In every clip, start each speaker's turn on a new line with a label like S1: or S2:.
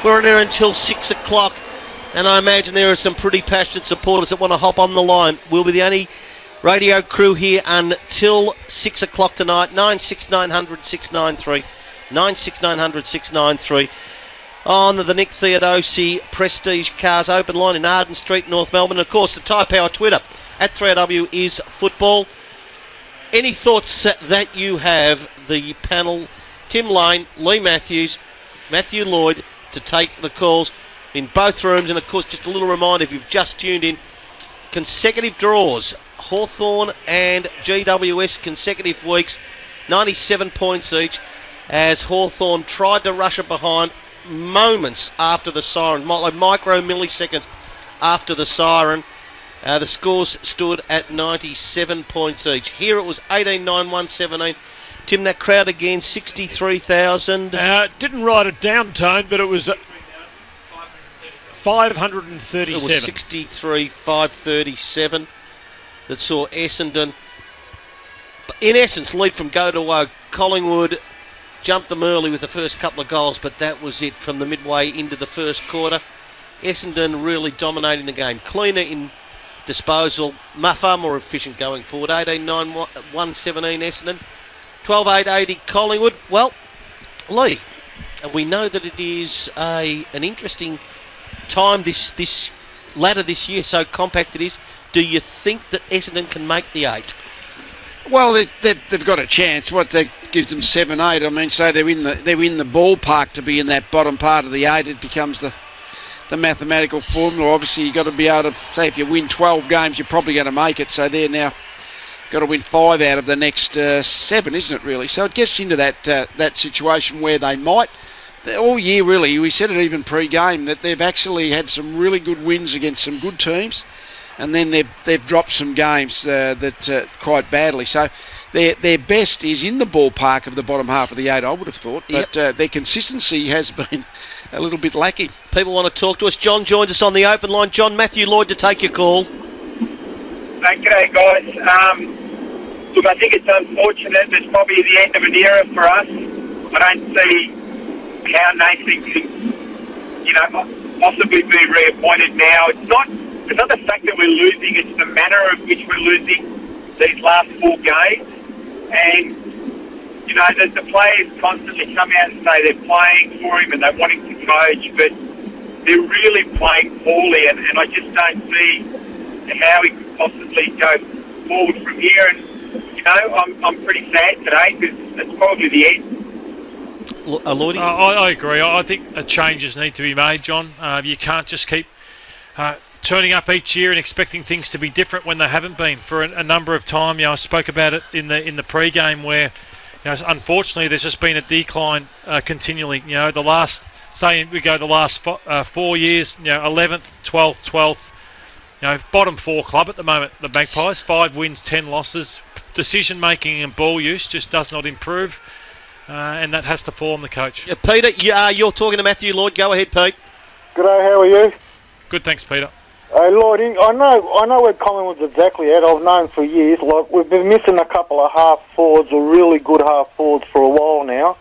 S1: We're on there until 6 o'clock, and I imagine there are some pretty passionate supporters that want to hop on the line. We'll be the only radio crew here until 6 o'clock tonight. 96900 693. 96900 693. On the Nick Theodosi Prestige Cars Open line in Arden Street, North Melbourne. And of course, the Tyre Power Twitter at 3RW is football. Any thoughts that you have, the panel, Tim Lane, Lee Matthews, Matthew Lloyd, to take the calls in both rooms. And of course, just a little reminder, if you've just tuned in, consecutive draws, Hawthorn and GWS consecutive weeks, 97 points each, as Hawthorn tried to rush it behind moments after the siren, like micro milliseconds after the siren. The scores stood at 97 points each. Here it was 18-9-1-17. Tim, that crowd again, 63,000.
S2: Didn't write it down, Tone, but it was 537. It was
S1: 63,537 that saw Essendon, in essence, lead from go to woe. Collingwood jumped them early with the first couple of goals, but that was it from the midway into the first quarter. Essendon really dominating the game. Cleaner in disposal, far more efficient going forward. 18-9-1-17 Essendon. 12-8-80 Collingwood. Well, Lee, we know that it is an interesting time this ladder this year, so compact it is. Do you think that Essendon can make the 8?
S3: Well, they've got a chance. What that gives them 7-8. I mean, so they're in the ballpark to be in that bottom part of the 8. It becomes the mathematical formula. Obviously, you've got to be able to say if you win 12 games, you're probably going to make it. So they're now got to win 5 out of the next 7, isn't it, really? So it gets into that situation where they might. All year, really, we said it even pre-game, that they've actually had some really good wins against some good teams, and then they've dropped some games quite badly. So their best is in the ballpark of the bottom half of the 8, I would have thought. But their consistency has been a little bit lacking.
S1: People want to talk to us. John joins us on the open line. John, Matthew Lloyd to take your call.
S4: G'day, guys. Look, I think it's unfortunate. It's probably the end of an era for us. I don't see how Nathan can, possibly be reappointed now. It's not the fact that we're losing, it's the manner of which we're losing these last 4 games. And, the players constantly come out and say they're playing for him and they want him to coach, but they're really playing poorly, and I just don't see how he could possibly go forward from here. And, I'm pretty sad today because it's probably the end.
S1: Lloydie?
S2: I agree. I think changes need to be made, John. You can't just keep turning up each year and expecting things to be different when they haven't been for a number of time. I spoke about it in the pre-game where, unfortunately, there's just been a decline continually. The last 4 years, 11th, 12th, bottom 4 club at the moment. The Magpies, 5 wins, 10 losses. Decision making and ball use just does not improve. And that has to fall on the coach.
S1: Peter, you're talking to Matthew Lloyd. Go ahead, Pete.
S5: G'day, how are you?
S2: Good, thanks, Peter.
S5: Lloyd, I know where Collingwood's exactly at. I've known for years. Like, we've been missing a couple of half forwards, or really good half forwards, for a while now.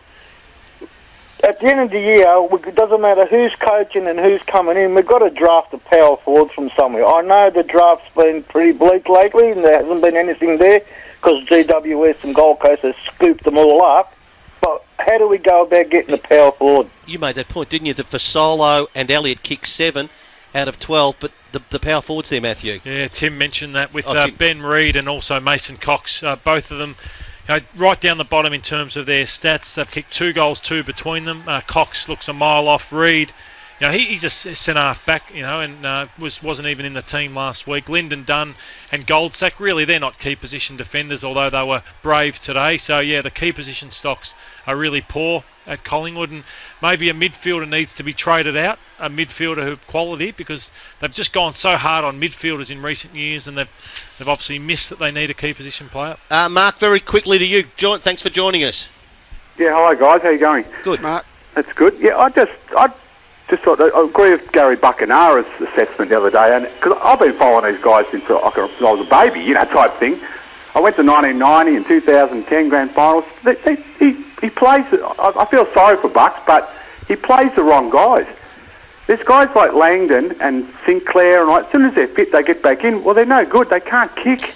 S5: At the end of the year, it doesn't matter who's coaching and who's coming in. We've got to draft a power forwards from somewhere. I know the draft's been pretty bleak lately, and there hasn't been anything there because GWS and Gold Coast have scooped them all up. But how do we go about getting the power forward?
S1: You made that point, didn't you? That Fasolo and Elliott kicked 7 out of 12, but the power forwards there, Matthew.
S2: Yeah, Tim mentioned that with Ben Reid and also Mason Cox. Both of them, right down the bottom in terms of their stats. They've kicked 2 goals, 2 between them. Cox looks a mile off. Reid, he's a centre-half back, and wasn't even in the team last week. Lyndon Dunn and Goldsack, really, they're not key position defenders, although they were brave today. So, the key position stocks are really poor at Collingwood, and maybe a midfielder needs to be traded out, a midfielder who have quality, because they've just gone so hard on midfielders in recent years, and they've obviously missed that they need a key position player.
S1: Mark, very quickly to you. Thanks for joining us.
S6: Yeah, hello guys, how you going?
S1: Good, Mark.
S6: That's good. Yeah, I just thought, I agree with Gary Buckenara's assessment the other day, and because I've been following these guys since I was a baby, type thing. I went to 1990 and 2010 grand finals. He plays. I feel sorry for Bucks, but he plays the wrong guys. There's guys like Langdon and Sinclair, and as soon as they're fit, they get back in. Well, they're no good. They can't kick.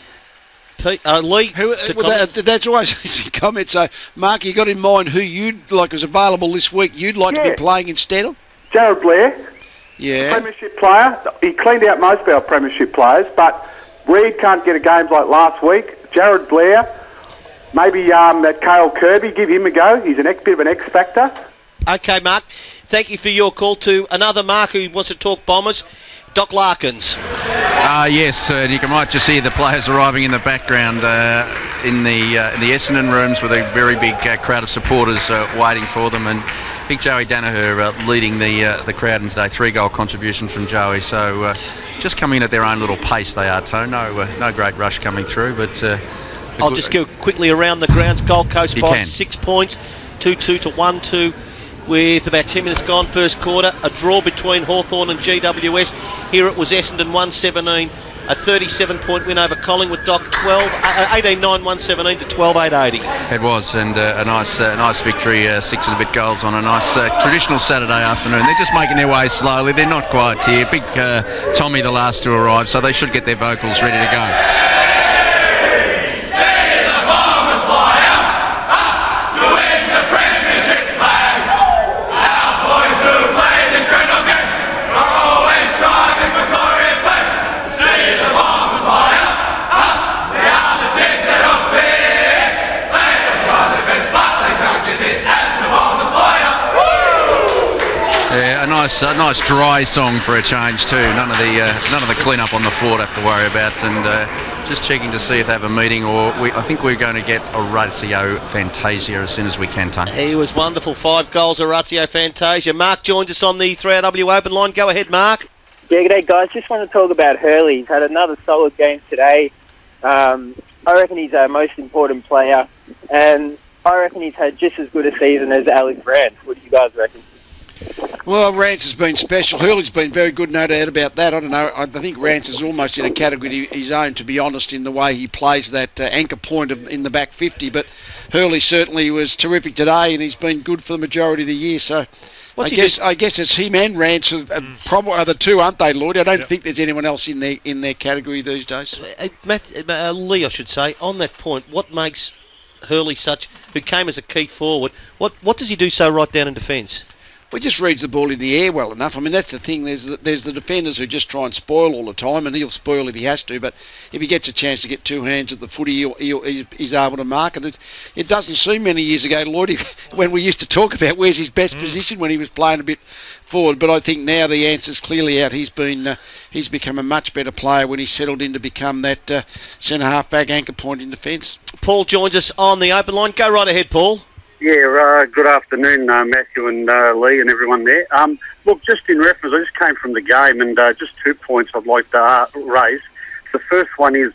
S1: Lee,
S3: that's always his comment. So, Mark, you got in mind who you'd like was available this week? You'd like to be playing instead of?
S6: Jared Blair.
S3: Yeah.
S6: Premiership player. He cleaned out most of our premiership players, but Reid can't get a game like last week. Jared Blair. Maybe that Cale Kirby, give him a go. He's a bit of an X factor.
S1: Okay, Mark. Thank you for your call to another Mark who wants to talk Bombers. Doc Larkins.
S7: Yes, you might just hear the players arriving in the background in the Essendon rooms with a very big crowd of supporters waiting for them, and I think Joey Danaher leading the crowd in today. 3-goal contribution from Joey, so just coming in at their own little pace they are, Tone. No great rush coming through, but
S1: I'll just go quickly around the grounds. Gold Coast by 6 points, 2-2 to 1-2. With about 10 minutes gone, first quarter, a draw between Hawthorn and GWS. Here it was Essendon 1-17, a 37-point win over Collingwood. Doc 18-9, 1-17 to 12-8-80.
S7: It was, and a nice victory, 6 and a bit goals on a nice traditional Saturday afternoon. They're just making their way slowly. They're not quite here. Big Tommy, the last to arrive, so they should get their vocals ready to go. A nice dry song for a change too. None of the clean-up on the floor to have to worry about, and just checking to see if they have a meeting, or I think we're going to get Orazio Fantasia as soon as we can, Tony.
S1: He was wonderful. 5 goals, Orazio Fantasia. Mark joins us on the 3RW Open line. Go ahead, Mark.
S8: Yeah, g'day guys. Just want to talk about Hurley. He's had another solid game today. I reckon he's our most important player, and I reckon he's had just as good a season as Alex Rance. What do you guys reckon?
S3: Well, Rance has been special. Hurley's been very good, no doubt about that. I don't know. I think Rance is almost in a category his own, to be honest, in the way he plays that anchor point in the back 50. But Hurley certainly was terrific today, and he's been good for the majority of the year. So I guess it's him and Rance probably are the two, aren't they, Lloyd? I don't think there's anyone else in their category these days.
S1: Lee, I should say, on that point, what makes Hurley who came as a key forward, what does he do so right down in defence?
S3: Well, he just reads the ball in the air well enough. I mean, that's the thing. There's the defenders who just try and spoil all the time, and he'll spoil if he has to. But if he gets a chance to get 2 hands at the footy, he's able to mark it. It doesn't seem many years ago, Lloyd, when we used to talk about where's his best position when he was playing a bit forward. But I think now the answer's clearly out. He's become a much better player when he's settled in to become that centre half-back anchor point in defence.
S1: Paul joins us on the open line. Go right ahead, Paul.
S9: Yeah, good afternoon, Matthew and Lee and everyone there. Look, just in reference, I just came from the game, and just 2 points I'd like to raise. The first one is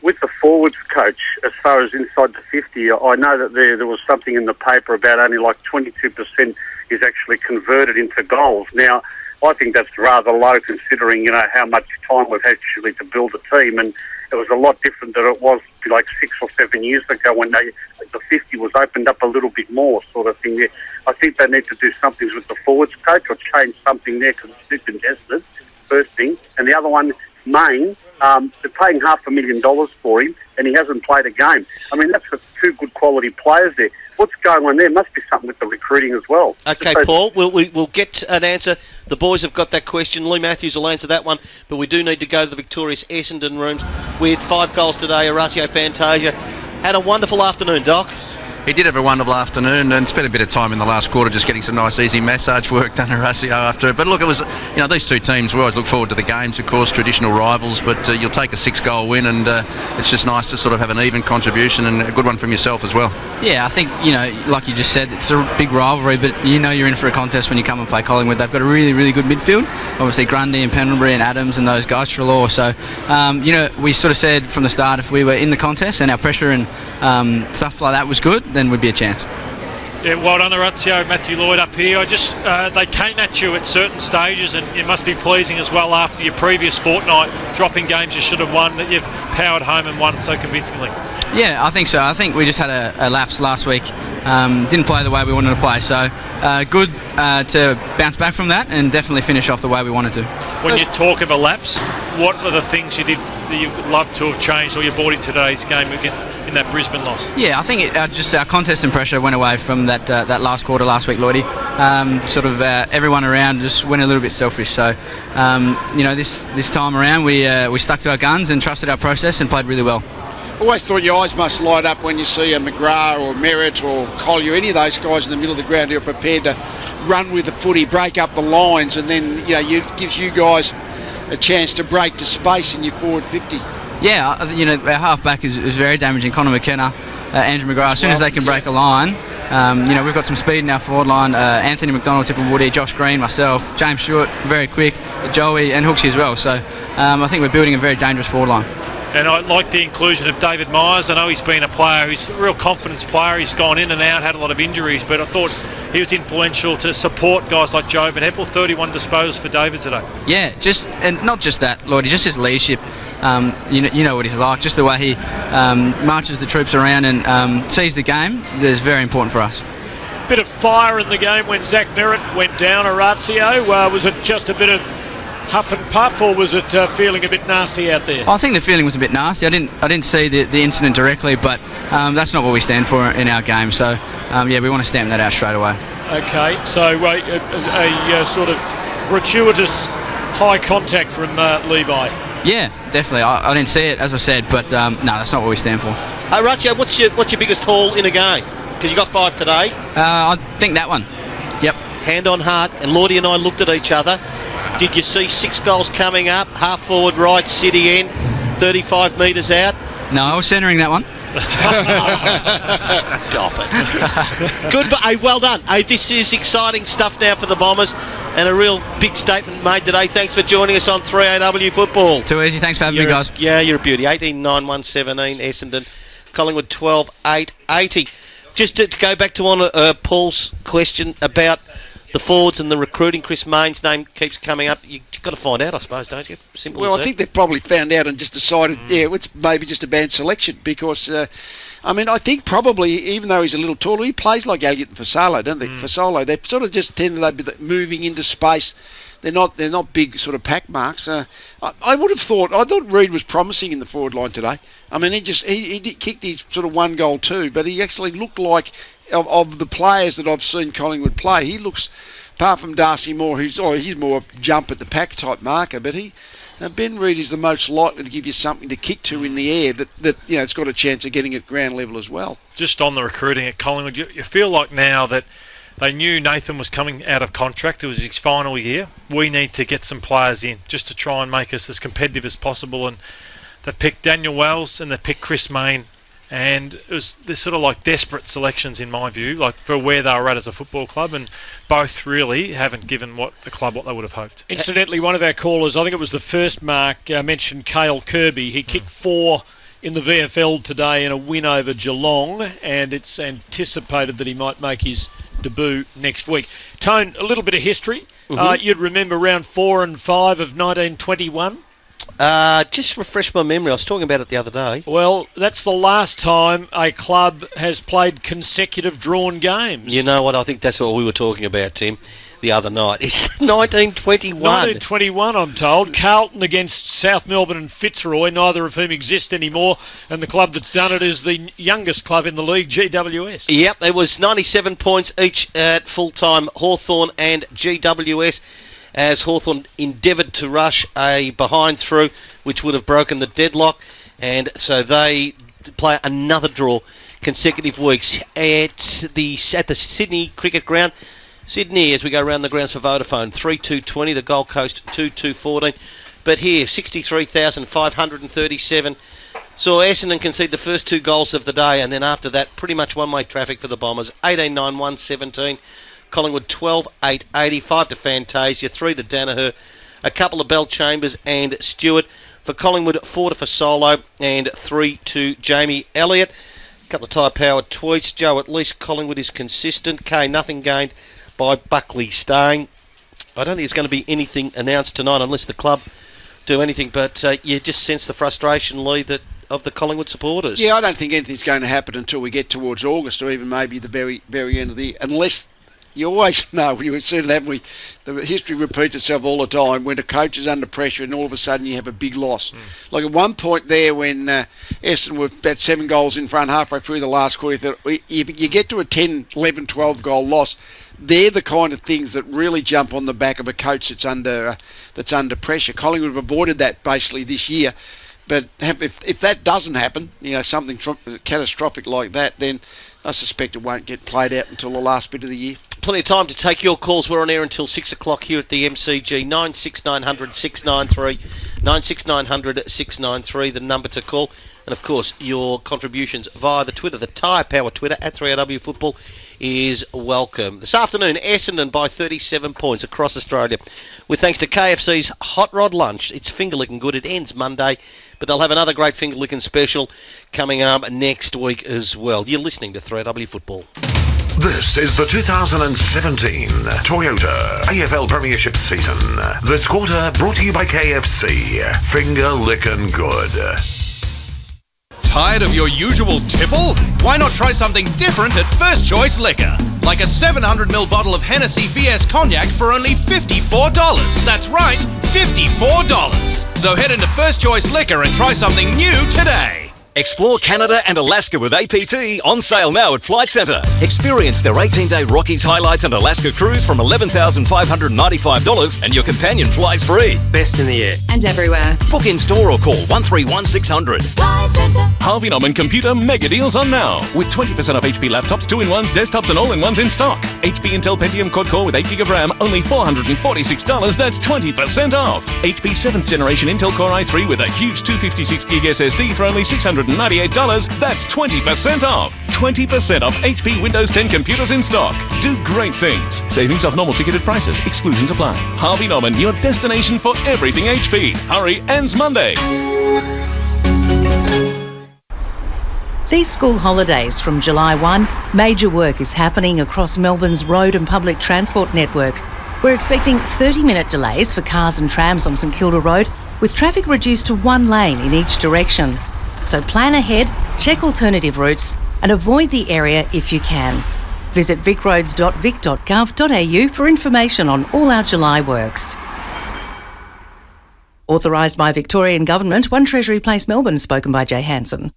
S9: with the forwards coach, as far as inside the 50, I know that there was something in the paper about only like 22% is actually converted into goals. Now, I think that's rather low considering, how much time we've had actually to build a team, and it was a lot different than it was like 6 or 7 years ago when the 50 was opened up a little bit more, sort of thing. I think they need to do something with the forwards coach or change something there because it's too congested, first thing. And the other one, Maine, they're paying $500,000 for him and he hasn't played a game. I mean, that's 2 good quality players there. What's going on there? Must be something with the recruiting as well.
S1: Okay, Paul, we'll get an answer. The boys have got that question. Lee Matthews will answer that one, but we do need to go to the victorious Essendon rooms with 5 goals today. Orazio Fantasia had a wonderful afternoon, Doc.
S7: He did have a wonderful afternoon and spent a bit of time in the last quarter just getting some nice easy massage work done, Orazio, after it. But look, it was, these 2 teams, we always look forward to the games, of course, traditional rivals, but you'll take a 6-goal win, and it's just nice to sort of have an even contribution and a good one from yourself as well.
S10: Yeah, I think, like you just said, it's a big rivalry, but you're in for a contest when you come and play Collingwood. They've got a really, really good midfield. Obviously, Grundy and Pendlebury and Adams and those guys, Trelaw. So, we sort of said from the start if we were in the contest and our pressure and stuff like that was good, then we'd be a chance.
S2: Yeah, well done, Orazio. Matthew Lloyd up here. They came at you at certain stages, and it must be pleasing as well after your previous fortnight, dropping games you should have won, that you've powered home and won so convincingly.
S10: Yeah, I think so. I think we just had a lapse last week. Didn't play the way we wanted to play, so good to bounce back from that and definitely finish off the way we wanted to.
S2: When you talk of a lapse, what are the things you did that you would love to have changed or you brought in today's game in that Brisbane loss? Yeah,
S10: I think just our contest and pressure went away from that last quarter last week, Lloydie. Everyone around just went a little bit selfish. So, this time around we stuck to our guns and trusted our process and played really well.
S3: Always thought your eyes must light up when you see a McGrath or Merritt or Collier, any of those guys in the middle of the ground who are prepared to run with the footy, break up the lines, and then gives you guys a chance to break to space in your forward 50.
S10: Yeah, our half-back is very damaging. Connor McKenna, Andrew McGrath, as soon as they can break a line, we've got some speed in our forward line. Anthony McDonald, Tipper Woody, Josh Green, myself, James Stewart, very quick, Joey and Hooksy as well. So I think we're building a very dangerous forward line.
S2: And I like the inclusion of David Myers. I know he's been a player, he's a real confidence player. He's gone in and out, had a lot of injuries, but I thought he was influential to support guys like Job and Heppel. 31 disposals for David today.
S10: Yeah, and not just that, Lloyd, just his leadership. You know what he's like, just the way he marches the troops around and sees the game is very important for us.
S11: Bit of fire in the game when Zach Merritt went down, Orazio. Was it just a bit of huff and puff, or was it feeling a bit nasty out there?
S10: I think the feeling was a bit nasty. I didn't see the incident directly, but that's not what we stand for in our game. So we want to stamp that out straight away.
S11: Okay, so a sort of gratuitous high contact from Levi.
S10: Yeah, definitely. I didn't see it, as I said, but no, that's not what we stand for.
S1: Ratio, what's your biggest haul in a game? Because you got 5 today.
S10: I think that one. Yep.
S1: Hand on heart, and Lordy and I looked at each other. Did you see 6 goals coming up, half forward right, city end, 35 metres out?
S10: No, I was centering that one.
S1: Stop it. Good, but well done. This is exciting stuff now for the Bombers, and a real big statement made today. Thanks for joining us on 3AW Football.
S10: Too easy. Thanks for having me, guys.
S1: Yeah, you're a beauty. 18-9-1-17, Essendon. Collingwood 12-8-80. Just to go back to Paul's question about the forwards and the recruiting, Chris Main's name keeps coming up. You've got to find out, I suppose, don't you? Simple.
S3: Well, I think they've probably found out and just decided, it's maybe just a bad selection because, I think probably, even though he's a little taller, he plays like Elliott and Fasalo, don't they? Fasalo, they sort of just tend to be moving into space. They're not big sort of pack marks. I thought Reid was promising in the forward line today. He kicked his sort of 1 goal too, but he actually looked like, of the players that I've seen Collingwood play, he looks, apart from Darcy Moore, he's more a jump at the pack type marker, but Ben Reid is the most likely to give you something to kick to in the air that it's got a chance of getting at ground level as well.
S2: Just on the recruiting at Collingwood, you feel like now that they knew Nathan was coming out of contract, it was his final year, we need to get some players in just to try and make us as competitive as possible, and they picked Daniel Wells and they picked Chris Main. And they're sort of like desperate selections in my view, like for where they were at as a football club, and both really haven't given the club what they would have hoped.
S11: Incidentally, one of our callers, I think it was the first mark, mentioned Cale Kirby. He kicked 4 in the VFL today in a win over Geelong, and it's anticipated that he might make his debut next week. Tone, a little bit of history. You'd remember round 4 and 5 of 1921.
S1: Just refresh my memory. I was talking about it the other day.
S11: Well, that's the last time a club has played consecutive drawn games.
S1: You know what? I think that's what we were talking about, Tim, the other night. It's 1921.
S11: 1921, I'm told. Carlton against South Melbourne and Fitzroy, neither of whom exist anymore, and the club that's done it is the youngest club in the league, GWS.
S1: Yep, it was 97 points each at full-time, Hawthorn and GWS, as Hawthorn endeavoured to rush a behind through, which would have broken the deadlock, and so they play another draw consecutive weeks at the Sydney Cricket Ground. Sydney, as we go around the grounds for Vodafone, 3-2-20, the Gold Coast 2-2-14, but here 63,537. Saw Essendon concede the first 2 goals of the day, and then after that pretty much one-way traffic for the Bombers. 18-9-1-17. Collingwood 12-8-80, 5 to Fantasia, 3 to Danaher, a couple of Bell Chambers and Stewart. For Collingwood, 4 to Fasolo and 3 to Jamie Elliott. couple of tyre-powered tweets. Joe, at least Collingwood is consistent. Kay, nothing gained by Buckley staying. I don't think there's going to be anything announced tonight unless the club do anything, but you just sense the frustration, Lee, that of the Collingwood supporters.
S3: Yeah, I don't think anything's going to happen until we get towards August or even maybe the very, very end of the year, unless you always know, you said, haven't we, the history repeats itself all the time when a coach is under pressure and all of a sudden you have a big loss. Like at one point there when Essendon were about 7 goals in front halfway through the last quarter, you get to a 10, 11, 12 goal loss. They're the kind of things that really jump on the back of a coach that's under pressure. Collingwood have avoided that basically this year, but if that doesn't happen, something catastrophic like that, then I suspect it won't get played out until the last bit of the year.
S1: Plenty of time to take your calls. We're on air until 6 o'clock here at the MCG. 96900 693, 96900 693, the number to call. And of course, your contributions via the Twitter, the Tyre Power Twitter at 3AW Football is welcome. This afternoon, Essendon by 37 points across Australia, with thanks to KFC's Hot Rod Lunch. It's finger-licking good. It ends Monday, but they'll have another great finger-licking special coming up next week as well. You're listening to 3AW Football.
S12: This is the 2017 Toyota AFL Premiership season. This quarter brought to you by KFC. Finger-licking good.
S13: Tired of your usual tipple? Why not try something different at First Choice Liquor? Like a 700ml bottle of Hennessy Fies Cognac for only $54. That's right, $54. So head into First Choice Liquor and try something new today.
S14: Explore Canada and Alaska with APT, on sale now at Flight Centre. Experience their 18-day Rockies Highlights and Alaska cruise from $11,595 and your companion flies free. Best in the air.
S15: And everywhere.
S14: Book in store or call 131600.
S15: Flight Centre.
S16: Harvey Norman Computer mega deals on now. With 20% off HP laptops, 2-in-1s, desktops and all-in-ones in stock. HP Intel Pentium quad-core with 8GB of RAM, only $446. That's 20% off. HP 7th generation Intel Core i3 with a huge 256GB SSD for only $698. That's 20% off. 20% off HP Windows 10 computers in stock. Do great things. Savings off normal ticketed prices. Exclusions apply. Harvey Norman, your destination for everything HP. Hurry, ends Monday.
S17: These school holidays from July 1, major work is happening across Melbourne's road and public transport network. We're expecting 30-minute delays for cars and trams on St Kilda Road, with traffic reduced to 1 lane in each direction. So plan ahead, check alternative routes and avoid the area if you can. Visit vicroads.vic.gov.au for information on all our July works. Authorised by Victorian Government, 1 Treasury Place, Melbourne, spoken by Jay Hansen.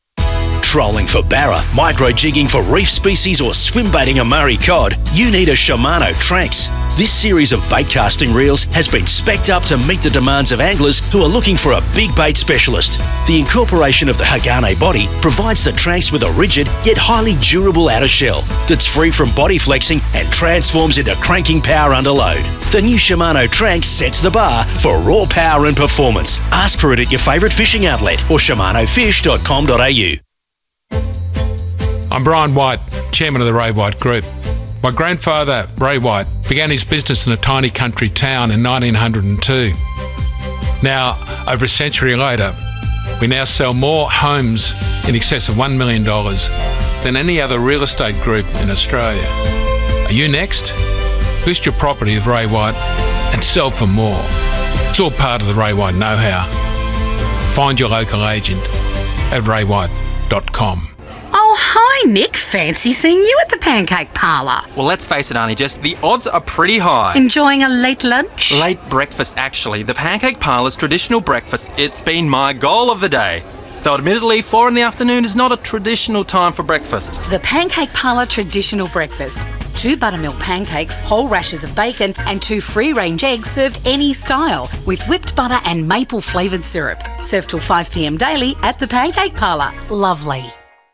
S18: Trolling for barra, micro-jigging for reef species or swim baiting a Murray cod, you need a Shimano Tranx. This series of bait casting reels has been spec'd up to meet the demands of anglers who are looking for a big bait specialist. The incorporation of the Hagane body provides the Tranx with a rigid yet highly durable outer shell that's free from body flexing and transforms into cranking power under load. The new Shimano Tranx sets the bar for raw power and performance. Ask for it at your favourite fishing outlet or shimanofish.com.au.
S19: I'm Brian White, Chairman of the Ray White Group. My grandfather, Ray White, began his business in a tiny country town in 1902. Now, over a century later, we now sell more homes in excess of $1 million than any other real estate group in Australia. Are you next? List your property with Ray White and sell for more. It's all part of the Ray White know-how. Find your local agent at raywhite.com.
S20: Oh, hi, Nick. Fancy seeing you at the Pancake Parlour.
S21: Well, let's face it, Auntie Jess, the odds are pretty high.
S20: Enjoying a late lunch?
S21: Late breakfast, actually. The Pancake Parlour's traditional breakfast, it's been my goal of the day. Though admittedly, 4 in the afternoon is not a traditional time for breakfast.
S20: The Pancake Parlour traditional breakfast. 2 buttermilk pancakes, whole rashers of bacon and 2 free-range eggs served any style with whipped butter and maple flavoured syrup. Served till 5 p.m. daily at the Pancake Parlour. Lovely.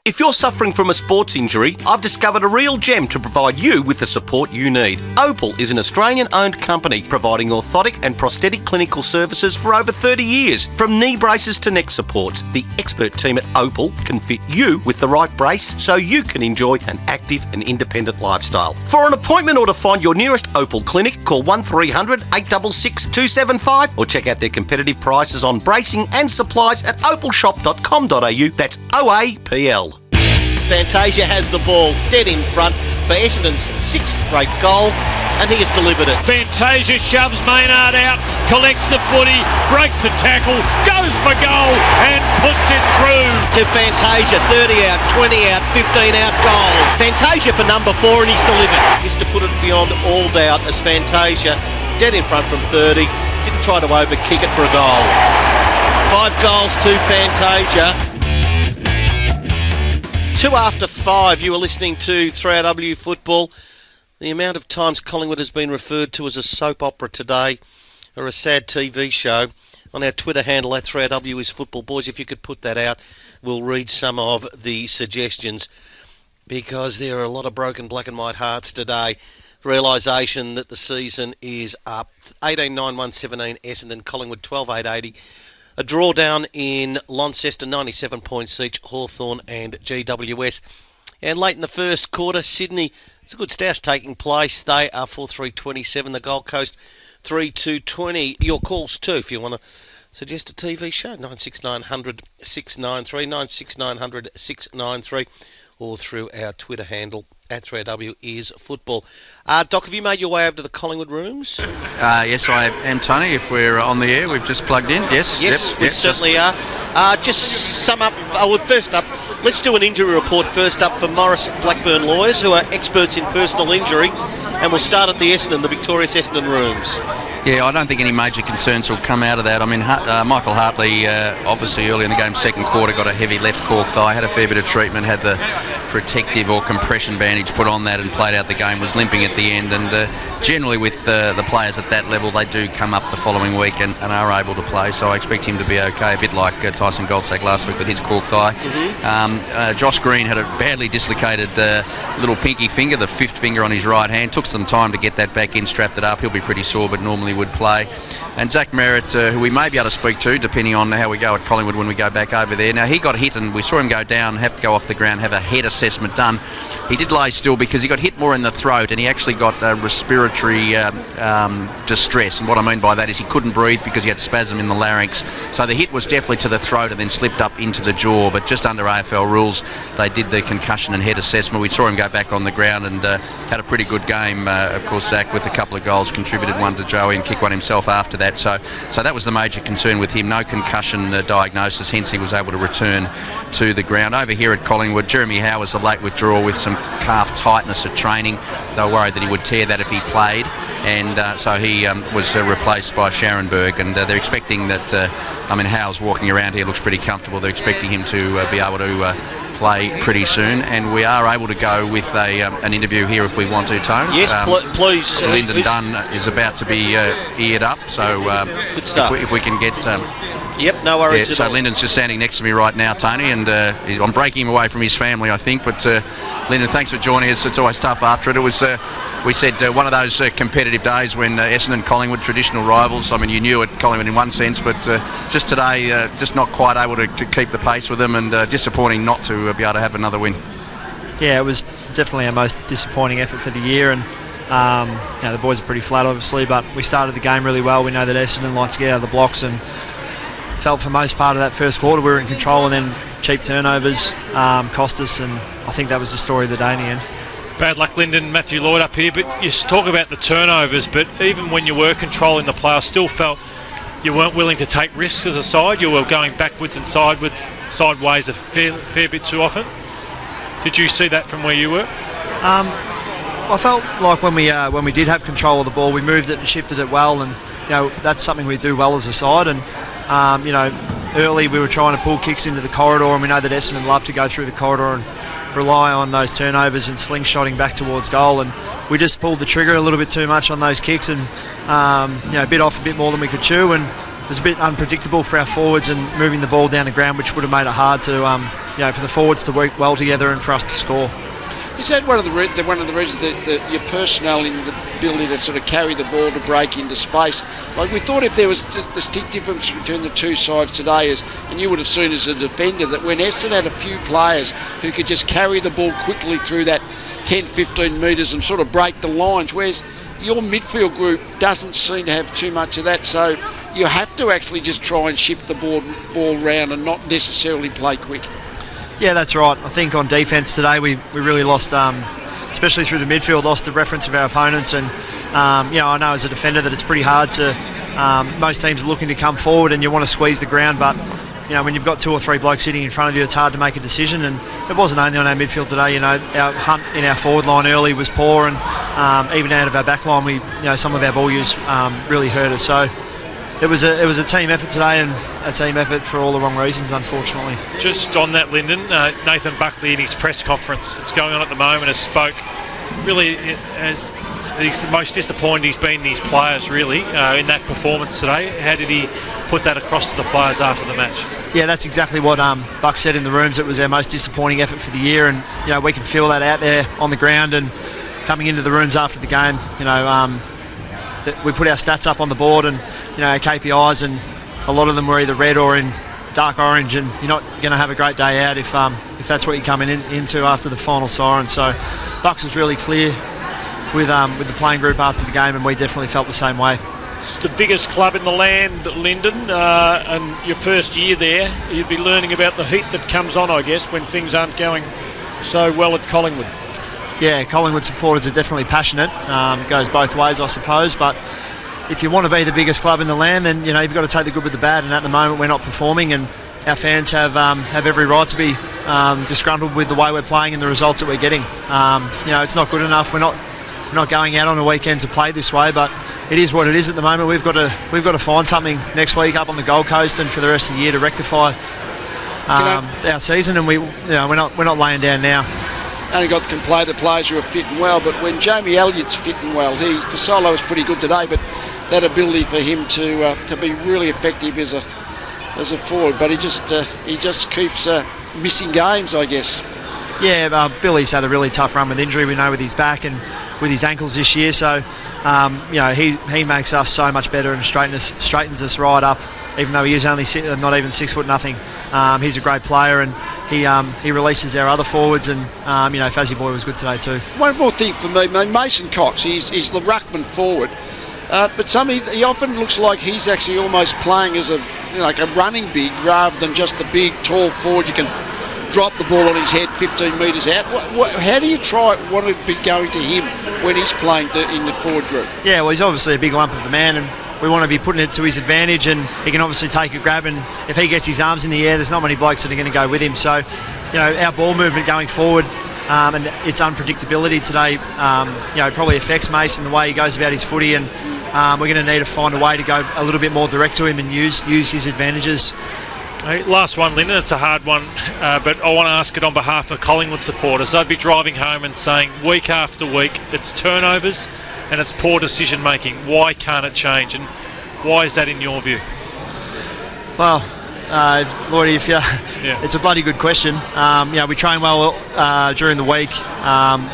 S1: If you're suffering from a sports injury, I've discovered a real gem to provide you with the support you need. Opal is an Australian-owned company providing orthotic and prosthetic clinical services for over 30 years. From knee braces to neck supports, the expert team at Opal can fit you with the right brace so you can enjoy an active and independent lifestyle. For an appointment or to find your nearest Opal clinic, call 1300 866 275 or check out their competitive prices on bracing and supplies at opalshop.com.au. That's OAPL. Fantasia has the ball dead in front for Essendon's 6th straight goal, and he has delivered it.
S11: Fantasia shoves Maynard out, collects the footy, breaks the tackle, goes for goal, and puts it through.
S1: To Fantasia, 30 out, 20 out, 15 out goal. Fantasia for number 4, and he's delivered. Is to put it beyond all doubt as Fantasia, dead in front from 30, didn't try to over-kick it for a goal. 5 goals to Fantasia. 2 after 5, you are listening to 3RW Football. The amount of times Collingwood has been referred to as a soap opera today, or a sad TV show, on our Twitter handle at 3RW is Football. Boys, if you could put that out, we'll read some of the suggestions, because there are a lot of broken black and white hearts today. Realisation that the season is up. 18-9-1-17 Essendon, Collingwood 12-8-80. A drawdown in Launceston, 97 points each, Hawthorn and GWS. And late in the first quarter, Sydney, it's a good stoush taking place. They are 4-3-27. The Gold Coast 3-2-20. Your calls too, if you want to suggest a TV show. 96900 693, 96900 693, or through our Twitter handle at 3RW is Football. Doc, have you made your way over to the Collingwood rooms?
S7: Yes, I am, Tony. If we're on the air, we've just plugged in. Yes,
S1: we certainly are. Just sum up. First up, let's do an injury report first up for Morris Blackburn Lawyers, who are experts in personal injury, and we'll start at the Essendon, the victorious Essendon rooms.
S7: Yeah, I don't think any major concerns will come out of that. I mean, Michael Hartley, obviously early in the game, second quarter, got a heavy left cork thigh, had a fair bit of treatment, had the protective or compression bandage put on that and played out the game, was limping at the end. And generally with the players at that level, they do come up the following week and are able to play. So I expect him to be okay, a bit like Tyson Goldsack last week with his cork thigh. Mm-hmm. Josh Green had a badly dislocated little pinky finger, the 5th finger on his right hand. Took some time to get that back in, strapped it up. He'll be pretty sore, but normally would play. And Zach Merritt, who we may be able to speak to, depending on how we go at Collingwood when we go back over there. Now, he got hit and we saw him go down, have to go off the ground, have a head assessment done. He did lay still because he got hit more in the throat and he actually got respiratory distress. And what I mean by that is he couldn't breathe because he had spasm in the larynx. So the hit was definitely to the throat and then slipped up into the jaw. But just under AFL rules, they did the concussion and head assessment. We saw him go back on the ground and had a pretty good game. Of course, Zach, with a couple of goals, contributed one to Joey and kicked one himself after that. So that was the major concern with him. No concussion diagnosis, hence he was able to return to the ground. Over here at Collingwood, Jeremy Howe was a late withdrawal with some calf tightness at training. They were worried that he would tear that if he played, and so he was replaced by Scharenberg, and they're expecting that, Howe's walking around here, looks pretty comfortable. They're expecting him to be able to play pretty soon, and we are able to go with an interview here if we want to, Tone.
S1: Yes, please.
S7: Lyndon Dunn is about to be eared up, so
S1: good stuff.
S7: If we can get...
S1: Yep, no worries at all.
S7: So Lyndon's just standing next to me right now, Tony, and I'm breaking him away from his family, I think. But Lyndon, thanks for joining us. It's always tough after it. It was, we said, one of those competitive days when Essendon and Collingwood, traditional rivals. I mean, you knew it, Collingwood in one sense, but just today, just not quite able to keep the pace with them, and disappointing not to be able to have another win.
S10: Yeah, it was definitely our most disappointing effort for the year, and the boys are pretty flat, obviously, but we started the game really well. We know that Essendon like to get out of the blocks, and felt for most part of that first quarter we were in control, and then cheap turnovers cost us, and I think that was the story of the day in the end.
S2: Bad luck, Lyndon. Matthew Lloyd up here, but you talk about the turnovers, but even when you were controlling the play, I still felt you weren't willing to take risks as a side. You were going backwards and sideways a fair bit too often. Did you see that from where you were?
S10: I felt like when we did have control of the ball, we moved it and shifted it well, and that's something we do well as a side. And early we were trying to pull kicks into the corridor, and we know that Essendon love to go through the corridor and rely on those turnovers and slingshotting back towards goal, and we just pulled the trigger a little bit too much on those kicks, and bit off a bit more than we could chew, and it was a bit unpredictable for our forwards and moving the ball down the ground, which would have made it hard to for the forwards to work well together and for us to score.
S3: Is that one of the reasons that your personnel in the ability to sort of carry the ball to break into space? Like, we thought if there was just distinct difference between the two sides today, and you would have seen as a defender, that when Essendon had a few players who could just carry the ball quickly through that 10-15 metres and sort of break the lines, whereas your midfield group doesn't seem to have too much of that, so you have to actually just try and shift the ball round and not necessarily play quick.
S15: Yeah, that's right. I think on defence today we really lost, especially through the midfield, lost the reference of our opponents. And I know as a defender that it's pretty hard to. Most teams are looking to come forward and you want to squeeze the ground, but when you've got 2 or 3 blokes sitting in front of you, it's hard to make a decision. And it wasn't only on our midfield today. Our hunt in our forward line early was poor, and even out of our back line, some of our ball use really hurt us. So it was a team effort today, and a team effort for all the wrong reasons, unfortunately.
S2: Just on that, Lyndon, Nathan Buckley in his press conference, it's going on at the moment, has spoke really as he's the most disappointed he's been in his players, really, in that performance today. How did he put that across to the players after the match?
S15: Yeah, that's exactly what Buck said in the rooms. It was our most disappointing effort for the year, and we can feel that out there on the ground and coming into the rooms after the game. We put our stats up on the board and our KPIs, and a lot of them were either red or in dark orange, and you're not going to have a great day out if that's what you're coming into after the final siren. So Bucks was really clear with the playing group after the game, and we definitely felt the same way.
S11: It's the biggest club in the land, Lyndon, and your first year there, you'd be learning about the heat that comes on, I guess, when things aren't going so well at Collingwood.
S15: Yeah, Collingwood supporters are definitely passionate. It goes both ways, I suppose, but if you want to be the biggest club in the land, then you've got to take the good with the bad, and at the moment we're not performing, and our fans have every right to be disgruntled with the way we're playing and the results that we're getting. It's not good enough. We're not going out on a weekend to play this way, but it is what it is at the moment. We've got to find something next week up on the Gold Coast and for the rest of the year to rectify our season, and we're not laying down now.
S3: Only got to play the players who are fitting well, but when Jamie Elliott's fitting well, Fasolo was pretty good today, but that ability for him to be really effective as a forward, but he just keeps missing games, I guess.
S15: Yeah, Billy's had a really tough run with injury, we know, with his back and with his ankles this year, so he makes us so much better and straightens us right up, even though he is only not even 6 foot nothing. He's a great player, and he releases our other forwards, and Fazzy Boy was good today too.
S3: One more thing for me, Mason Cox, he's the ruckman forward, but he often looks like he's actually almost playing as a running big rather than just the big tall forward you can drop the ball on his head 15 metres out. How do you want to be going to him when he's playing in the forward group?
S15: Yeah, well, he's obviously a big lump of a man, and we want to be putting it to his advantage, and he can obviously take a grab, and if he gets his arms in the air, there's not many blokes that are going to go with him. So, our ball movement going forward and its unpredictability today, probably affects Mason, the way he goes about his footy, and we're going to need to find a way to go a little bit more direct to him and use his advantages.
S2: Last one, Lyndon, it's a hard one, but I want to ask it on behalf of Collingwood supporters. They'd be driving home and saying week after week it's turnovers and it's poor decision making. Why can't it change, and why is that in your view?
S15: Well, Lloydie, it's a bloody good question. We train well during the week.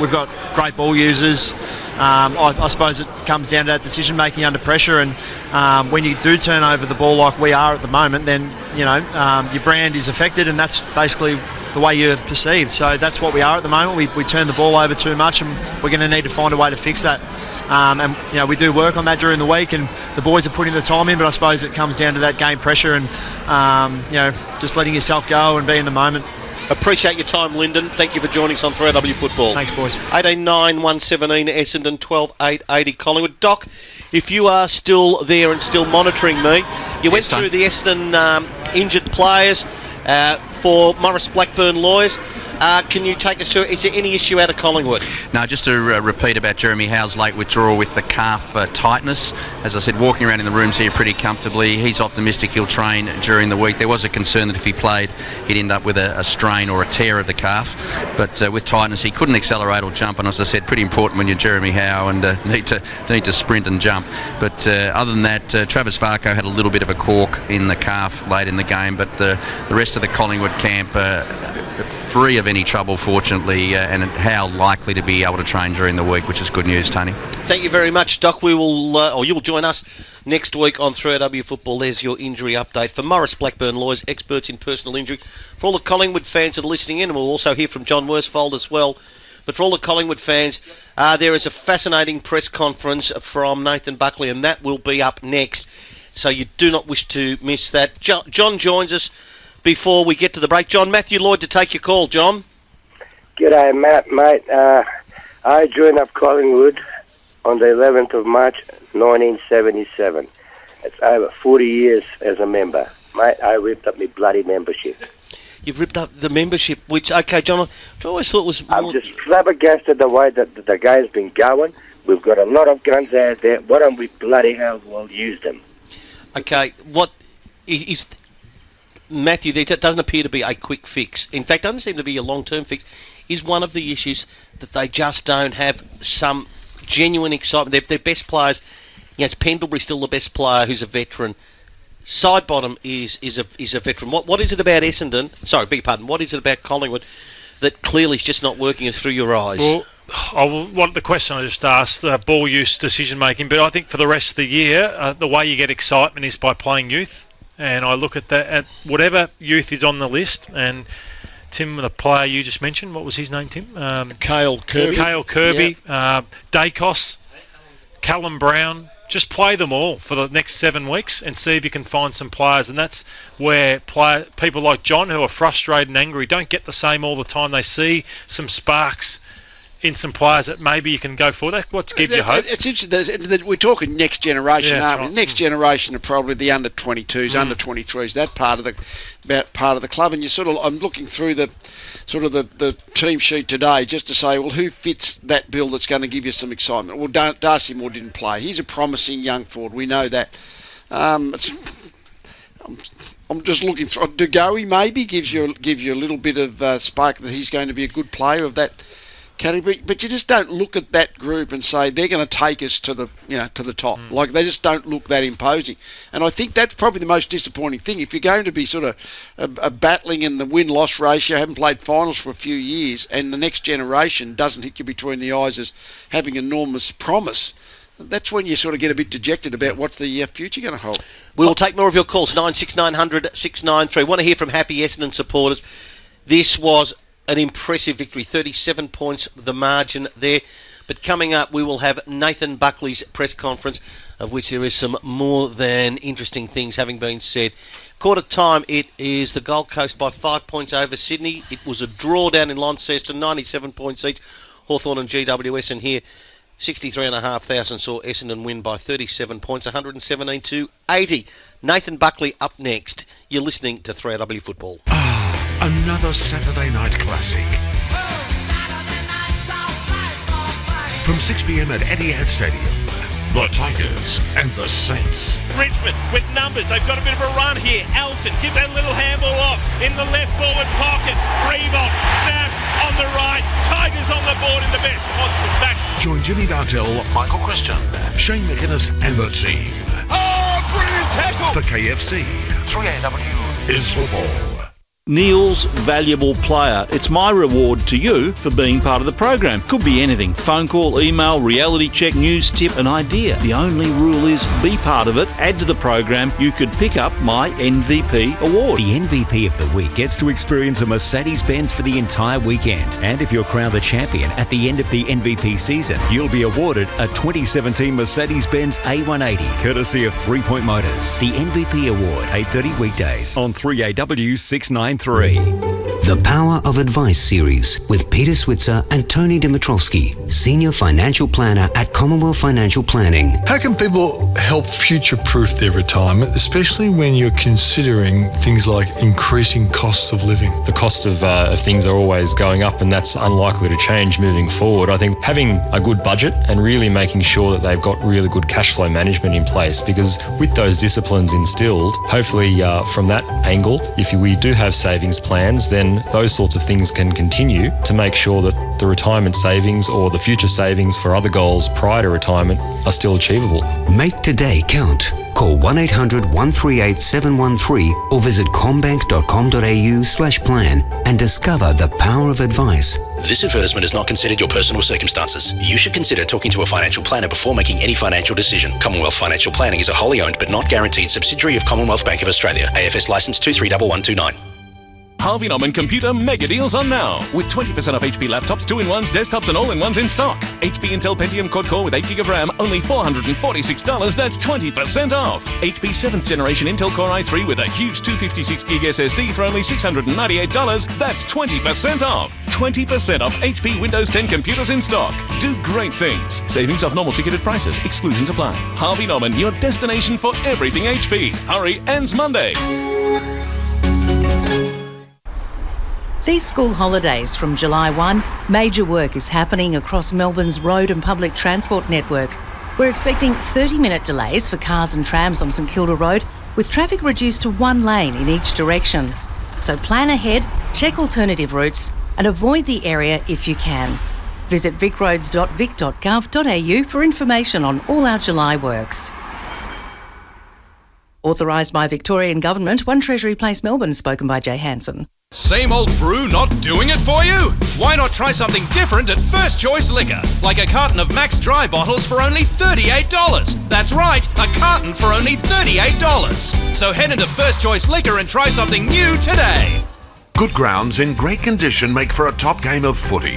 S15: We've got great ball users. I suppose it comes down to that decision making under pressure, and when you do turn over the ball like we are at the moment, then your brand is affected, and that's basically the way you're perceived. So that's what we are at the moment. We turn the ball over too much, and we're going to need to find a way to fix that. And we do work on that during the week, and the boys are putting the time in, but I suppose it comes down to that game pressure and just letting yourself go and be in the moment.
S1: Appreciate your time, Lyndon. Thank you for joining us on 3AW Football.
S15: Thanks, boys.
S1: 18-9, 117 Essendon, 12-8, 80 Collingwood. Doc, if you are still there and still monitoring me, you went through the Essendon injured players for Morris Blackburn lawyers. Can you take us through, is there any issue out of Collingwood?
S7: No, just to repeat about Jeremy Howe's late withdrawal with the calf tightness. As I said, walking around in the rooms here pretty comfortably. He's optimistic he'll train during the week. There was a concern that if he played, he'd end up with a strain or a tear of the calf. But with tightness, he couldn't accelerate or jump. And as I said, pretty important when you're Jeremy Howe and need to sprint and jump. But other than that, Travis Varco had a little bit of a cork in the calf late in the game. But the rest of the Collingwood camp free of any trouble, fortunately, and how likely to be able to train during the week, which is good news, Tony.
S1: Thank you very much, Doc. We will, or you'll join us next week on 3AW Football. There's your injury update for Morris Blackburn Lawyers, experts in personal injury. For all the Collingwood fans that are listening in, and we'll also hear from John Worsfold as well. But for all the Collingwood fans, there is a fascinating press conference from Nathan Buckley, and that will be up next. So you do not wish to miss that. John joins us before we get to the break. John, Matthew Lloyd to take your call. John?
S4: G'day, Matt, mate. I joined up Collingwood on the 11th of March, 1977. It's over 40 years as a member. Mate, I ripped up my bloody membership.
S1: You've ripped up the membership, which, okay, John, I always thought was...
S4: I'm just flabbergasted the way that the game's been going. We've got a lot of guns out there. Why don't we bloody hell well use them?
S1: Okay, what is... Matthew, there doesn't appear to be a quick fix. In fact, doesn't seem to be a long-term fix. Is one of the issues that they just don't have some genuine excitement. Their best players, it's Pendlebury still the best player who's a veteran. Sidebottom is a veteran. What is it about Essendon? Sorry, beg your pardon. What is it about Collingwood that clearly is just not working through your eyes?
S2: Well, I want the question I just asked, ball use, decision making. But I think for the rest of the year, the way you get excitement is by playing youth. And I look at whatever youth is on the list. And Tim, the player you just mentioned, what was his name, Tim?
S11: Cale Kirby.
S2: Cale Kirby, yep. Dacos, Callum Brown. Just play them all for the next 7 weeks and see if you can find some players. And that's where people like John, who are frustrated and angry, don't get the same all the time. They see some sparks in some players that maybe you can go for. That's what gives you hope.
S3: It's interesting. We're talking next generation, aren't we? Right. Next generation are probably the under 22s, under 23s. That part of the club. And I'm looking through the team sheet today just to say, well, who fits that bill that's going to give you some excitement? Well, Darcy Moore didn't play. He's a promising young forward. We know that. I'm just looking through. Dugowie maybe gives you a little bit of spark that he's going to be a good player of that category, but you just don't look at that group and say they're going to take us to the top. Like, they just don't look that imposing. And I think that's probably the most disappointing thing. If you're going to be sort of a battling in the win-loss ratio, haven't played finals for a few years, and the next generation doesn't hit you between the eyes as having enormous promise, that's when you sort of get a bit dejected about what the future going to hold.
S1: We will take more of your calls, 96900 693. Want to hear from happy Essendon supporters. This was an impressive victory, 37 points the margin there. But coming up, we will have Nathan Buckley's press conference, of which there is some more than interesting things having been said. Quarter time, it is the Gold Coast by 5 points over Sydney. It was a draw down in Launceston, 97 points each. Hawthorn and GWS, and here 63,500 saw Essendon win by 37 points, 117 to 80. Nathan Buckley up next. You're listening to 3AW Football.
S12: Another Saturday night classic. From 6 p.m. at Etihad Stadium, the Tigers and the Saints.
S22: Richmond with numbers. They've got a bit of a run here. Elton gives that little handball off in the left forward pocket. Reebok snaps on the right. Tigers on the board in the best possible fashion.
S12: Join Jimmy Bartell, Michael Christian, Shane McInnes and the team.
S22: Oh, brilliant tackle!
S12: For KFC, 3AW is football.
S23: Neil's valuable player. It's my reward to you for being part of the program. Could be anything. Phone call, email, reality check, news tip, an idea. The only rule is be part of it. Add to the program. You could pick up my MVP award.
S24: The MVP of the week gets to experience a Mercedes-Benz for the entire weekend. And if you're crowned the champion at the end of the MVP season, you'll be awarded a 2017 Mercedes-Benz A180, courtesy of 3 Point Motors. The MVP award, 8:30 weekdays on 3AW 693.
S18: The Power of Advice series with Peter Switzer and Tony Dimitrovsky, Senior Financial Planner at Commonwealth Financial Planning.
S25: How can people help future-proof their retirement, especially when you're considering things like increasing costs of living?
S26: The cost of things are always going up, and that's unlikely to change moving forward. I think having a good budget and really making sure that they've got really good cash flow management in place, because with those disciplines instilled, hopefully from that angle, if we do have savings plans, then those sorts of things can continue to make sure that the retirement savings or the future savings for other goals prior to retirement are still achievable.
S18: Make today count. Call 1-800-138-713 or visit combank.com.au/plan and discover the power of advice.
S27: This advertisement is not considered your personal circumstances. You should consider talking to a financial planner before making any financial decision. Commonwealth Financial Planning is a wholly owned but not guaranteed subsidiary of Commonwealth Bank of Australia. AFS licence 231129.
S5: Harvey Norman computer mega deals on now, with 20% off HP laptops, 2-in-1s, desktops and all-in-ones in stock. HP Intel Pentium quad-core with 8GB of RAM, only $446, that's 20% off. HP 7th generation Intel Core i3 with a huge 256GB SSD for only $698, that's 20% off. 20% off HP Windows 10 computers in stock. Do great things. Savings off normal ticketed prices. Exclusions apply. Harvey Norman, your destination for everything HP. Hurry, ends Monday.
S17: These school holidays from July 1, major work is happening across Melbourne's road and public transport network. We're expecting 30-minute delays for cars and trams on St Kilda Road, with traffic reduced to one lane in each direction. So plan ahead, check alternative routes and avoid the area if you can. Visit vicroads.vic.gov.au for information on all our July works. Authorised by Victorian Government, 1 Treasury Place, Melbourne, spoken by Jay Hansen.
S6: Same old brew not doing it for you? Why not try something different at First Choice Liquor? Like a carton of Max Dry bottles for only $38. That's right, a carton for only $38. So head into First Choice Liquor and try something new today.
S12: Good grounds in great condition make for a top game of footy.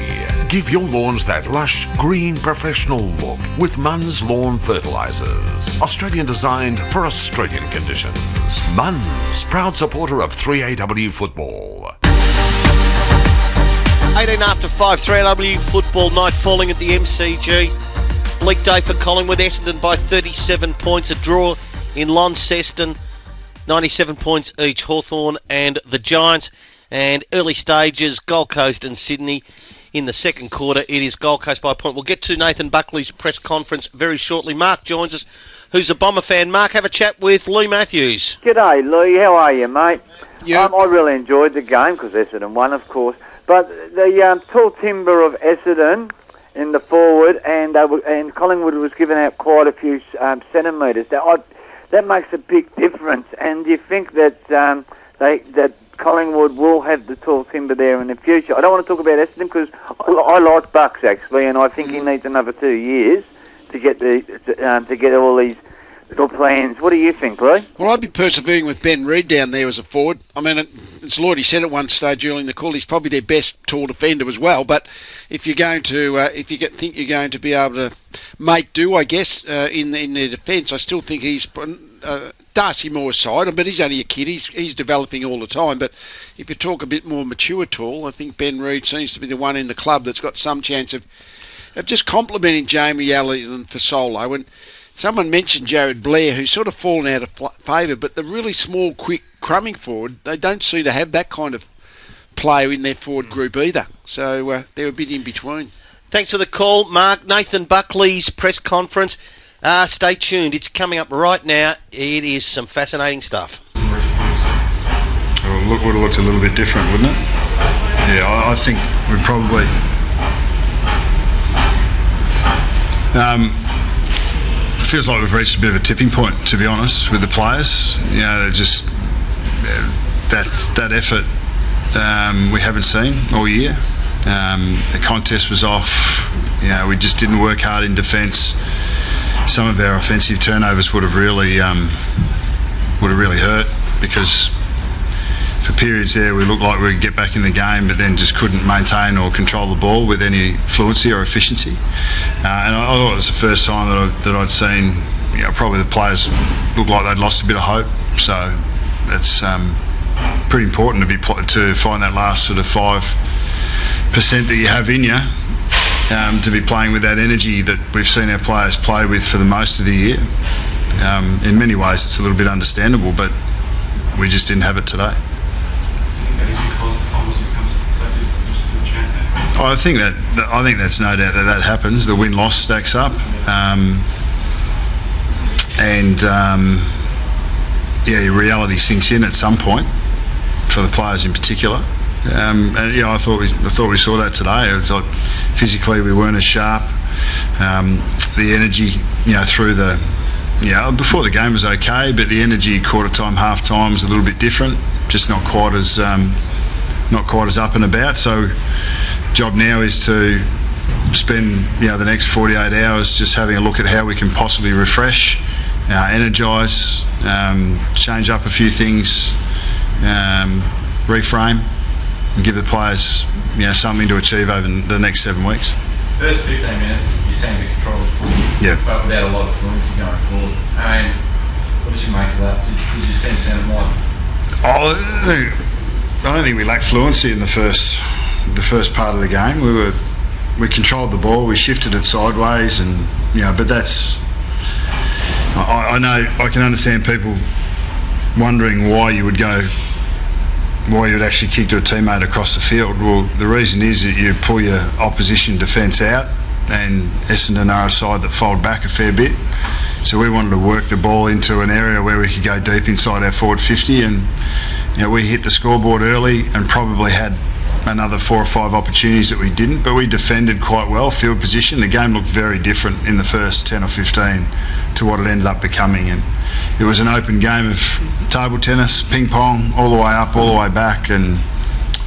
S12: Give your lawns that lush, green, professional look with Munn's Lawn Fertilisers. Australian designed for Australian conditions. Munn's, proud supporter of 3AW football.
S1: 18 after 5, 3AW football night falling at the MCG. Bleak day for Collingwood. Essendon by 37 points. A draw in Launceston. 97 points each, Hawthorn and the Giants. And early stages, Gold Coast and Sydney. In the second quarter, it is Gold Coast by a point. We'll get to Nathan Buckley's press conference very shortly. Mark joins us, who's a Bomber fan. Mark, have a chat with Lee Matthews.
S8: G'day, Lee. How are you, mate? Yeah. I really enjoyed the game because Essendon won, of course. But the tall timber of Essendon in the forward and Collingwood was giving out quite a few centimetres. That makes a big difference. And do you think that that Collingwood will have the tall timber there in the future? I don't want to talk about Essendon because I like Bucks actually, and I think he needs another 2 years to get to get all these little plans. What do you think, Lee?
S3: Well, I'd be persevering with Ben Reid down there as a forward. I mean, as Lloydie said at one stage during the call, he's probably their best tall defender as well. But if you're going to, think you're going to be able to make do, I guess, in their defence, I still think he's Darcy Moore's side, but he's only a kid. He's developing all the time. But if you talk a bit more mature tall, I think Ben Reid seems to be the one in the club that's got some chance of just complementing Jamie Allen for solo. And someone mentioned Jared Blair, who's sort of fallen out of favour, but the really small, quick, crumbing forward, they don't seem to have that kind of player in their forward group either. So they're a bit in between.
S1: Thanks for the call, Mark. Nathan Buckley's press conference. Stay tuned. It's coming up right now. It is some fascinating stuff.
S9: Well, would have looked a little bit different, wouldn't it? Yeah, I think we probably... feels like we've reached a bit of a tipping point, to be honest, with the players. You know, just that effort we haven't seen all year. The contest was off. You know, we just didn't work hard in defence. Some of our offensive turnovers would have really hurt, because for periods there we looked like we could get back in the game, but then just couldn't maintain or control the ball with any fluency or efficiency. And I thought it was the first time that I'd seen, you know, probably the players look like they'd lost a bit of hope. So that's pretty important to find that last sort of 5% that you have in you, to be playing with that energy that we've seen our players play with for the most of the year. In many ways it's a little bit understandable, but we just didn't have it today. I think that's no doubt that happens. The win-loss stacks up, reality sinks in at some point for the players in particular. I thought we saw that today. It was like physically we weren't as sharp. The energy, through the, before the game was okay, but the energy quarter time, half time was a little bit different. Just not quite as up and about. So, job now is to spend the next 48 hours just having a look at how we can possibly refresh, energise, change up a few things. reframe, and give the players something to achieve over the next 7 weeks.
S10: First 15 minutes, you seem to control the footy, but without a lot of fluency going forward. I mean, what did you make of that? Did you sense that more?
S9: I don't think we lacked fluency in the first part of the game. We controlled the ball, we shifted it sideways, and but that's. I know I can understand people wondering why you would actually kick to a teammate across the field. Well, the reason is that you pull your opposition defence out, and Essendon are a side that fold back a fair bit. So we wanted to work the ball into an area where we could go deep inside our forward 50, and we hit the scoreboard early and probably had another 4 or 5 opportunities that we didn't, but we defended quite well, field position. The game looked very different in the first 10 or 15 to what it ended up becoming, and it was an open game of table tennis, ping pong, all the way up, all the way back, and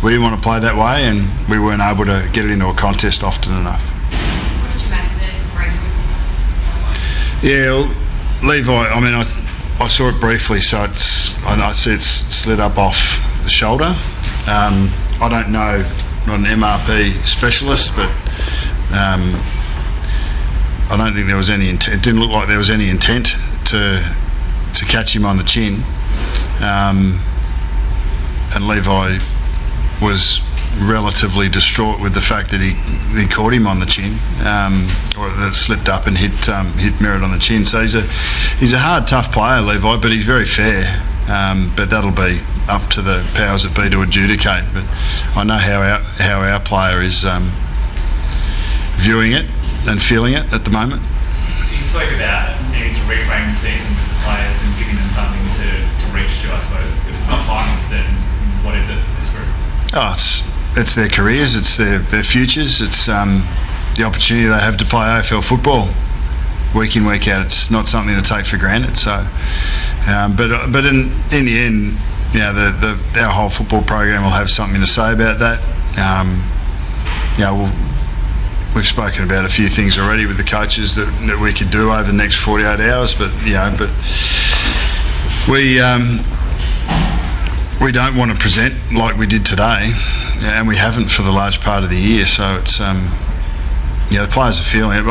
S9: we didn't want to play that way, and we weren't able to get it into a contest often enough.
S13: What did you make of it?
S9: Yeah, well, Levi, I mean, I saw it briefly, so I see it's slid up off the shoulder. I don't know, not an MRP specialist, but I don't think there was any intent. It didn't look like there was any intent to catch him on the chin. And Levi was relatively distraught with the fact that he caught him on the chin, or that slipped up and hit Merritt on the chin. So he's a hard, tough player, Levi, but he's very fair. But that'll be up to the powers that be to adjudicate. But I know how our player is viewing it and feeling it at the moment.
S10: You spoke about needing to reframe the season with the players and giving them something to reach to, I suppose. If it's not finals, then what is it, this group?
S9: It's their careers, it's their futures, it's the opportunity they have to play AFL football week in, week out. It's not something to take for granted. So, but in the end, our whole football program will have something to say about that. We've spoken about a few things already with the coaches that we could do over the next 48 hours, but we don't want to present like we did today, and we haven't for the large part of the year. So it's the players are feeling it.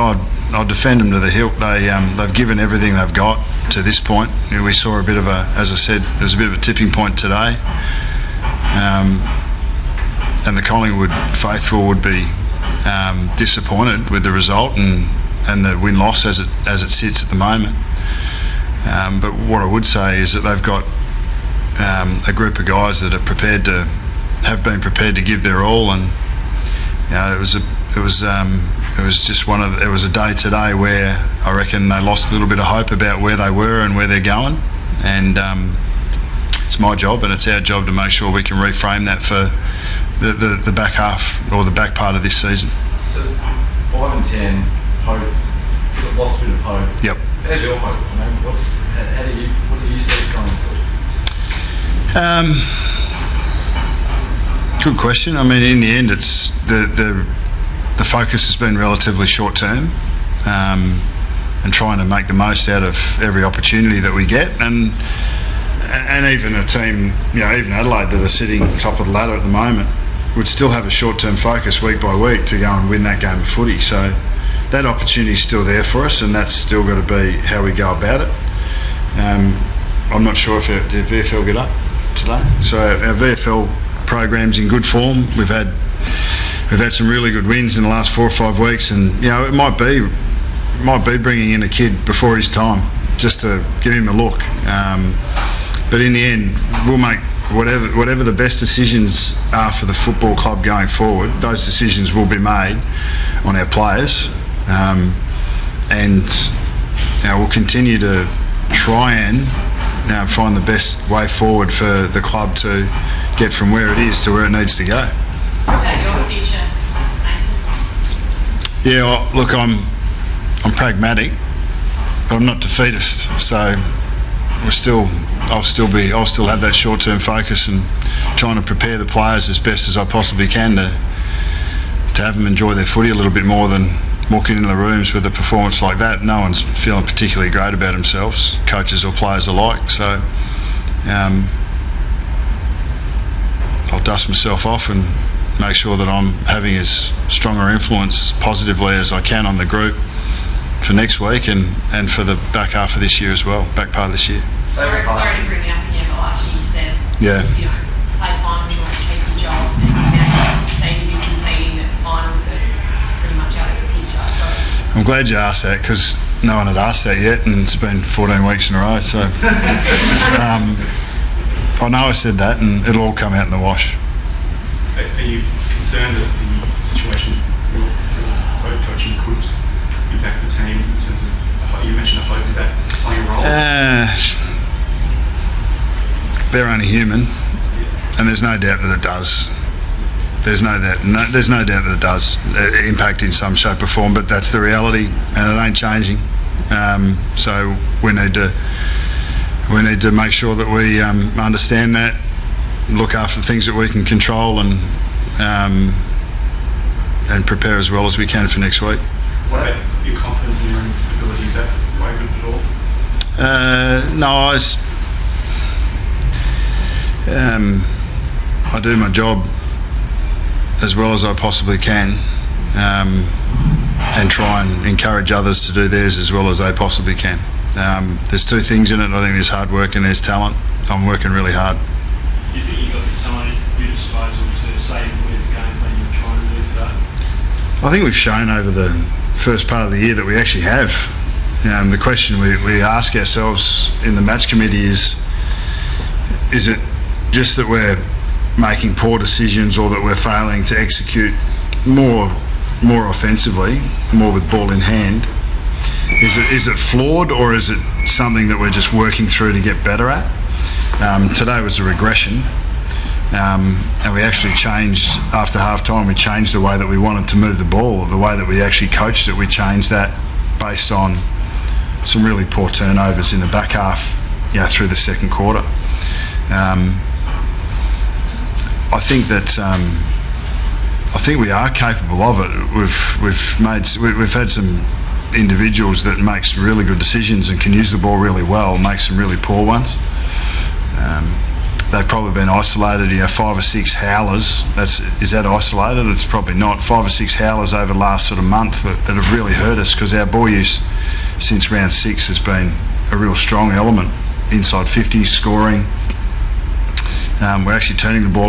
S9: I'll defend them to the hilt. They've given everything they've got to this point. We saw a bit of as I said, there was a bit of a tipping point today, and the Collingwood faithful would be disappointed with the result and the win-loss as it sits at the moment. But what I would say is that they've got a group of guys that are have been prepared to give their all, and it was a day today where I reckon they lost a little bit of hope about where they were and where they're going, and it's my job and it's our job to make sure we can reframe that for the back half or the back part of this season.
S10: So 5 and 10, hope, lost a bit of hope.
S9: Yep.
S10: How's your hope? What do you see going forward?
S9: Good question. I mean, in the end, it's the focus has been relatively short term, and trying to make the most out of every opportunity that we get, and even a team, even Adelaide that are sitting top of the ladder at the moment, would still have a short term focus week by week to go and win that game of footy. So that opportunity is still there for us, and that's still got to be how we go about it. I'm not sure if the VFL get up today. So our VFL program's in good form. We've had some really good wins in the last 4 or 5 weeks, and it might be bringing in a kid before his time just to give him a look. But in the end, we'll make whatever the best decisions are for the football club going forward. Those decisions will be made on our players, and we'll continue to try and find the best way forward for the club to get from where it is to where it needs to go.
S13: Your future?
S9: Yeah, well, look, I'm pragmatic, but I'm not defeatist. So I'll still have that short-term focus and trying to prepare the players as best as I possibly can to have them enjoy their footy a little bit more than walking into the rooms with a performance like that. No one's feeling particularly great about themselves, coaches or players alike. So I'll dust myself off and make sure that I'm having as strong an influence positively as I can on the group for next week and for the back half of this year as well, back part of this year.
S13: Sorry to bring it up again, but last year you said if you don't play finals, you want to keep your job, and now you're conceding that finals are pretty much out of the picture. So.
S9: I'm glad you asked that, because no one had asked that yet, and it's been 14 weeks in a row, so I know I said that, and it'll all come out in the wash.
S7: Are you concerned that the situation with coaching could impact the team in terms of, you mentioned a hope, is that playing a role?
S9: They're only human, and there's no doubt that it does. There's no doubt that it does impact in some shape or form, but that's the reality, and it ain't changing. So we need to make sure that we understand that, look after the things that we can control, and prepare as well as we can for next week.
S7: What about your confidence in your own ability? Is that wavered at all?
S9: No, I do my job as well as I possibly can, and try and encourage others to do theirs as well as they possibly can. There's two things in it. I think there's hard work and there's talent. I'm working really hard.
S14: Do you think you've got the talent at your disposal to say where the game plan you're trying to do today?
S9: I think we've shown over the first part of the year that we actually have. The question we ask ourselves in the match committee is it just that we're making poor decisions, or that we're failing to execute more offensively, more with ball in hand? Is it flawed, or is it something that we're just working through to get better at? Today was a regression, and we actually changed after half time. We changed the way that we wanted to move the ball, the way that we actually coached it. We changed that based on some really poor turnovers in the back half, through the second quarter. I think we are capable of it. We've had some individuals that make some really good decisions and can use the ball really well, make some really poor ones. They've probably been isolated, 5 or 6 howlers. Is that isolated? It's probably not. 5 or 6 howlers over the last sort of month that have really hurt us, because our ball use since round 6 has been a real strong element. Inside 50s, scoring. We're actually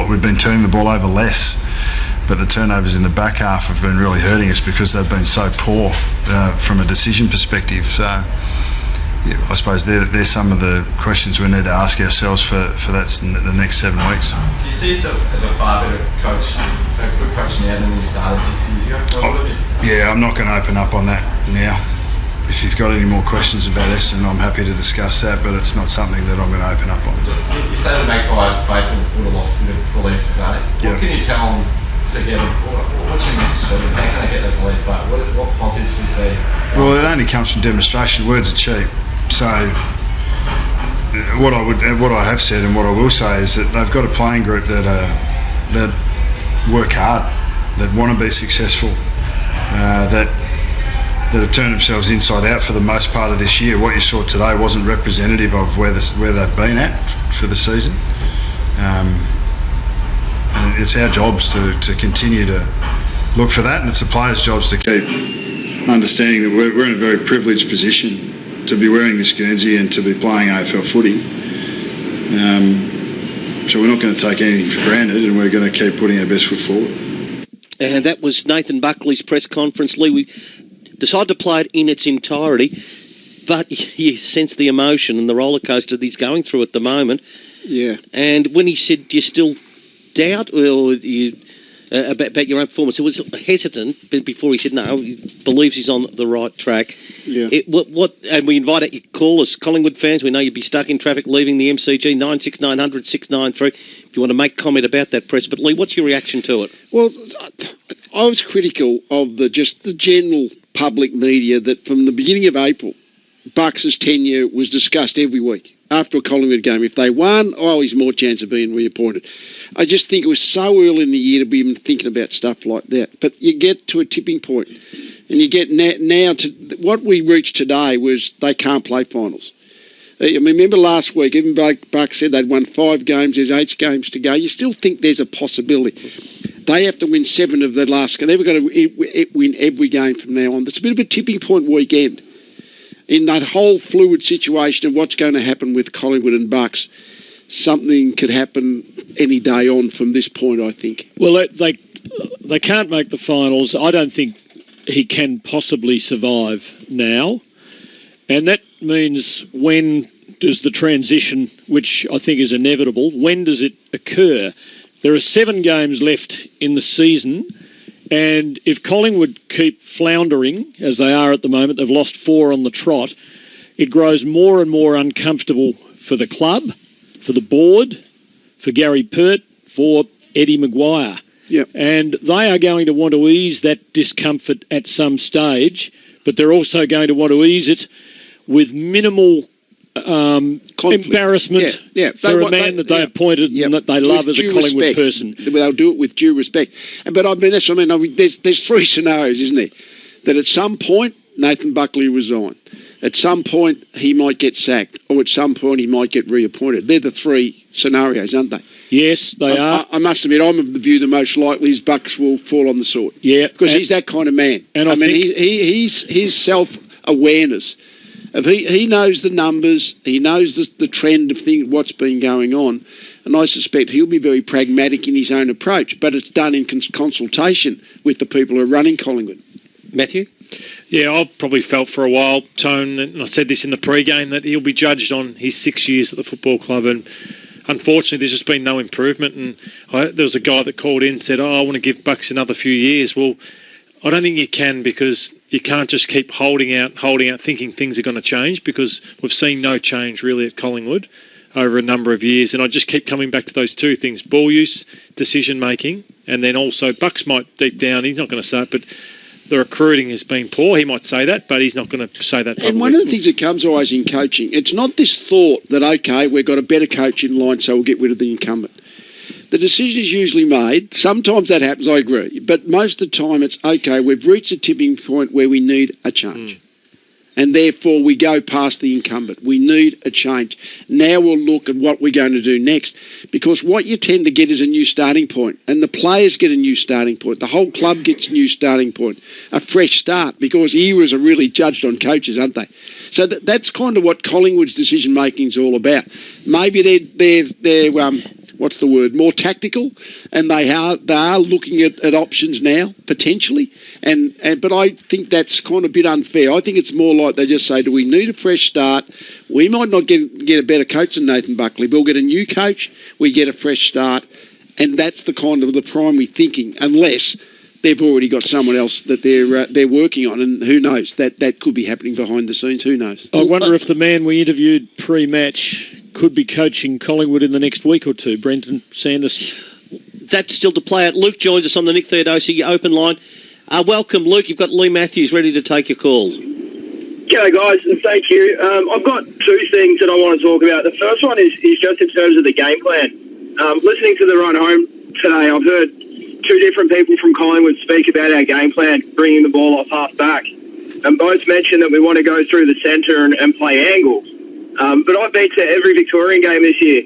S9: we've been turning the ball over less, but the turnovers in the back half have been really hurting us because they've been so poor from a decision perspective. So I suppose they're some of the questions we need to ask ourselves for the next 7 weeks.
S7: Do you see yourself as a far better coach, a good coach now than you started 6 years ago?
S9: Yeah, I'm not going to open up on that now. If you've got any more questions about Essendon, I'm happy to discuss that, but it's not something that I'm going to open up on.
S7: You stated Magpie faithful would have lost a bit of belief today. What can you tell them to get them? What's your message to them? How can they get that belief back? What positives do you see?
S9: Well, it only comes from demonstration. Words are cheap. So what I have said and what I will say is that they've got a playing group that work hard, that want to be successful, that have turned themselves inside out for the most part of this year. What you saw today wasn't representative of where they've been at for the season. And it's our jobs to continue to look for that, and it's the players' jobs to keep understanding that we're in a very privileged position to be wearing this Guernsey and to be playing AFL footy. So we're not going to take anything for granted, and we're going to keep putting our best foot forward.
S1: And that was Nathan Buckley's press conference. Lee, we decided to play it in its entirety, but you sense the emotion and the roller coaster that he's going through at the moment.
S3: Yeah.
S1: And when he said, do you still doubt about your own performance, it was hesitant before he said no, he believes he's on the right track.
S3: Yeah.
S1: And we invite you callers, Collingwood fans. We know you'd be stuck in traffic leaving the MCG, 96900 693, if you want to make comment about that press. But Lee, what's your reaction to it?
S3: Well, I was critical of the general public media that from the beginning of April, Bucks' tenure was discussed every week after a Collingwood game. If they won, he's more chance of being reappointed. I just think it was so early in the year to be even thinking about stuff like that. But you get to a tipping point, and you get now to what we reached today was they can't play finals. I mean, remember last week, even Buck said they'd won 5 games, there's 8 games to go. You still think there's a possibility. They have to win 7 of the last. They've got to win every game from now on. It's a bit of a tipping point weekend in that whole fluid situation of what's going to happen with Collingwood and Bucks. Something could happen any day on from this point, I think.
S4: Well, they can't make the finals. I don't think he can possibly survive now. And that means when does the transition, which I think is inevitable, when does it occur? There are 7 games left in the season, and if Collingwood keep floundering, as they are at the moment, they've lost 4 on the trot, it grows more and more uncomfortable for the club, for the board, for Gary Pert, for Eddie Maguire.
S3: Yep.
S4: And they are going to want to ease that discomfort at some stage, but they're also going to want to ease it with minimal embarrassment for a man that they appointed and that they love as a Collingwood person.
S3: They'll do it with due respect. But I mean, that's what I mean. There's 3 scenarios, isn't there? That at some point, Nathan Buckley resign. At some point, he might get sacked. Or at some point, he might get reappointed. They're the 3 scenarios, aren't they?
S4: Yes, they are.
S3: I must admit, I'm of the view the most likely is Bucks will fall on the sword.
S4: Yeah.
S3: Because he's that kind of man.
S4: And
S3: I mean, he's his self-awareness. He knows the numbers, he knows the trend of what's been going on, and I suspect he'll be very pragmatic in his own approach, but it's done in consultation with the people who are running Collingwood.
S1: Matthew?
S2: Yeah, I've probably felt for a while, Tone, and I said this in the pre-game, that he'll be judged on his 6 years at the football club, and unfortunately there's just been no improvement. And there was a guy that called in and said, I want to give Bucks another few years. Well, I don't think you can, because you can't just keep holding out, thinking things are going to change, because we've seen no change really at Collingwood over a number of years. And I just keep coming back to those 2 things: ball use, decision making, and then also Bucks might deep down, he's not going to say it, but the recruiting has been poor. He might say that, but he's not going to say that publicly.
S3: And one of the things that comes always in coaching, it's not this thought that, okay, we've got a better coach in line, so we'll get rid of the incumbent. The decision is usually made. Sometimes that happens, I agree. But most of the time it's, okay, we've reached a tipping point where we need a change. And therefore we go past the incumbent. We need a change. Now we'll look at what we're going to do next. Because what you tend to get is a new starting point. And the players get a new starting point. The whole club gets a new starting point. A fresh start. Because eras are really judged on coaches, aren't they? So that's kind of what Collingwood's decision-making is all about. Maybe they're what's the word, more tactical, and they are looking at options now, potentially, but I think that's kind of a bit unfair. I think it's more like they just say, do we need a fresh start? We might not get a better coach than Nathan Buckley, but we'll get a new coach, we get a fresh start, and that's the kind of the primary thinking, unless they've already got someone else that they're working on, and who knows, that could be happening behind the scenes, who knows.
S4: I wonder if the man we interviewed pre-match could be coaching Collingwood in the next week or 2, Brenton Sanders.
S1: That's still to play out. Luke joins us on the Nick Theodosi open line. Welcome, Luke. You've got Lee Matthews ready to take your call.
S11: G'day, guys, and thank you. I've got 2 things that I want to talk about. The first one is just in terms of the game plan. Listening to the run home today, I've heard 2 different people from Collingwood speak about our game plan, bringing the ball off half back, and both mentioned that we want to go through the centre and play angles. But I've been to every Victorian game this year,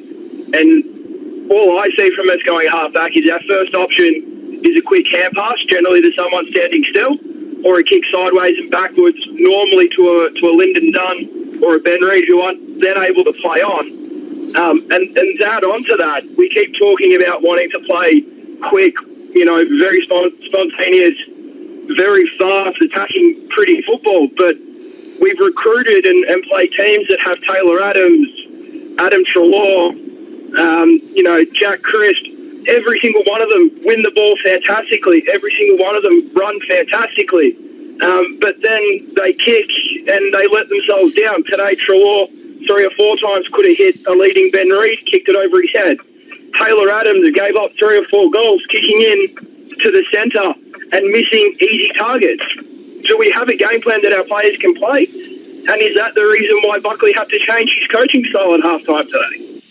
S11: and all I see from us going half back is our first option is a quick hand pass, generally to someone standing still, or a kick sideways and backwards, normally to a Lyndon Dunn or a Ben Reid, who aren't then able to play on. And to add on to that, we keep talking about wanting to play quick, very spontaneous, very fast, attacking, pretty football, but we've recruited and played teams that have Taylor Adams, Adam Treloar, Jack Crisp. Every single one of them win the ball fantastically. Every single one of them run fantastically. But then they kick and they let themselves down. Today, Treloar 3 or 4 times could have hit a leading Ben Reid, kicked it over his head. Taylor Adams gave up 3 or 4 goals, kicking in to the centre and missing easy targets. Do we have a game plan that our players can play? And is that the reason why Buckley had to change his coaching style at halftime today?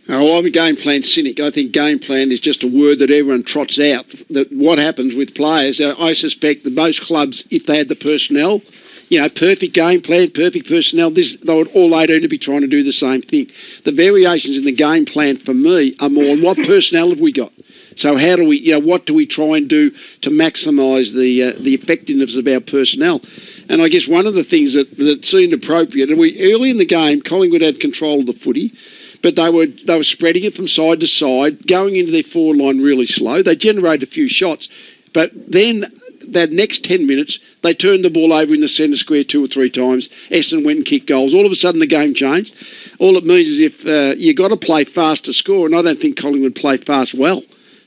S3: Oh, I'm a game plan cynic. I think game plan is just a word that everyone trots out. That what happens with players, I suspect that most clubs, if they had the personnel, perfect game plan, perfect personnel. They would all 18 to be trying to do the same thing. The variations in the game plan for me are more on what personnel have we got. So how do we, what do we try and do to maximise the effectiveness of our personnel? And I guess one of the things that seemed appropriate, and early in the game, Collingwood had control of the footy, but they were spreading it from side to side, going into their forward line really slow. They generated a few shots, but then that next 10 minutes, they turned the ball over in the centre square 2 or 3 times. Essendon went and kicked goals. All of a sudden, the game changed. All it means is if you've got to play fast to score, and I don't think Collingwood play fast well,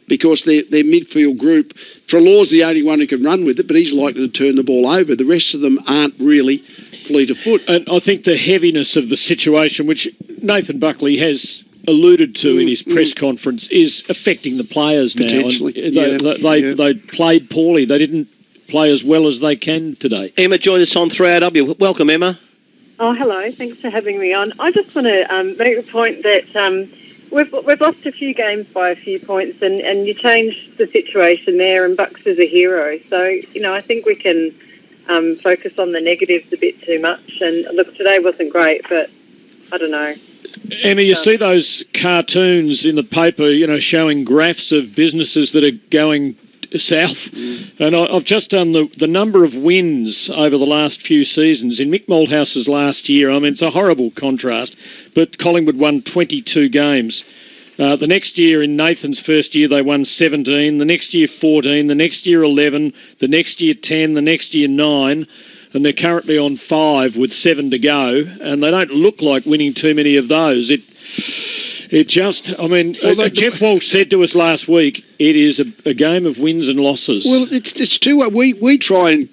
S3: because their midfield group, Treloar's the only one who can run with it, but he's likely to turn the ball over. The rest of them aren't really fleet of foot.
S4: And I think the heaviness of the situation, which Nathan Buckley has alluded to in his press conference, is affecting the players now.
S3: Potentially.
S4: They played poorly. They didn't play as well as they can today.
S1: Emma joined us on 3AW. Welcome, Emma.
S15: Oh, hello. Thanks for having me on. I just want to make the point that we've lost a few games by a few points, and you changed the situation there, and Bucks is a hero. So, I think we can focus on the negatives a bit too much. And look, today wasn't great, but I don't know.
S4: Emma, you see those cartoons in the paper, showing graphs of businesses that are going south. And I've just done the number of wins over the last few seasons. In Mick Malthouse's last year, it's a horrible contrast, but Collingwood won 22 games. The next year, in Nathan's first year, they won 17. The next year, 14. The next year, 11. The next year, 10. The next year, 9. And they're currently on 5 with 7 to go. And they don't look like winning too many of those. Jeff Walsh said to us last week, it is a game of wins and losses.
S3: Well, it's too. We try and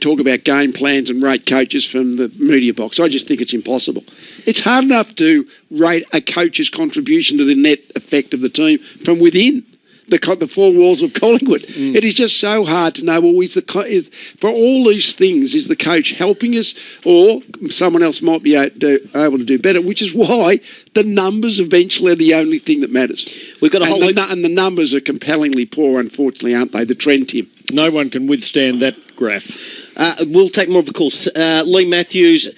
S3: talk about game plans and rate coaches from the media box. I just think it's impossible. It's hard enough to rate a coach's contribution to the net effect of the team from within the 4 walls of Collingwood. It is just so hard to know, for all these things, is the coach helping us, or someone else might be able to do better, which is why the numbers eventually are the only thing that matters.
S1: We've got
S3: and the numbers are compellingly poor, unfortunately, aren't they? The trend, Tim.
S4: No one can withstand that graph.
S1: We'll take more of the calls. Lee Matthews,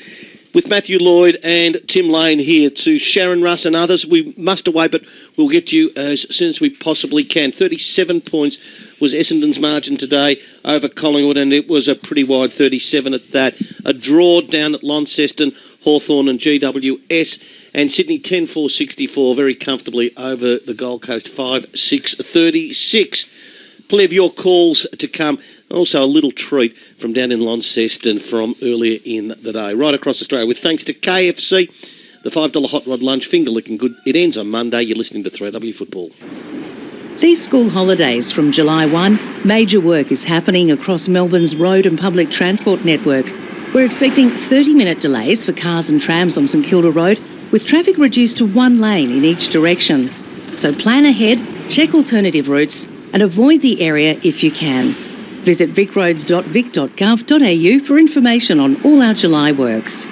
S1: with Matthew Lloyd and Tim Lane here, to Sharon Russ and others. We must away, but we'll get to you as soon as we possibly can. 37 points was Essendon's margin today over Collingwood, and it was a pretty wide 37 at that. A draw down at Launceston, Hawthorn and GWS, and Sydney 10-4-64 very comfortably over the Gold Coast 5-6-36. Plenty of your calls to come. Also a little treat from down in Launceston from earlier in the day. Right across Australia, with thanks to KFC, the $5 hot rod lunch, finger licking good. It ends on Monday. You're listening to 3AW Football.
S17: These school holidays from July 1, major work is happening across Melbourne's road and public transport network. We're expecting 30-minute delays for cars and trams on St Kilda Road, with traffic reduced to 1 lane in each direction. So plan ahead, check alternative routes, and avoid the area if you can. Visit vicroads.vic.gov.au for information on all our July works.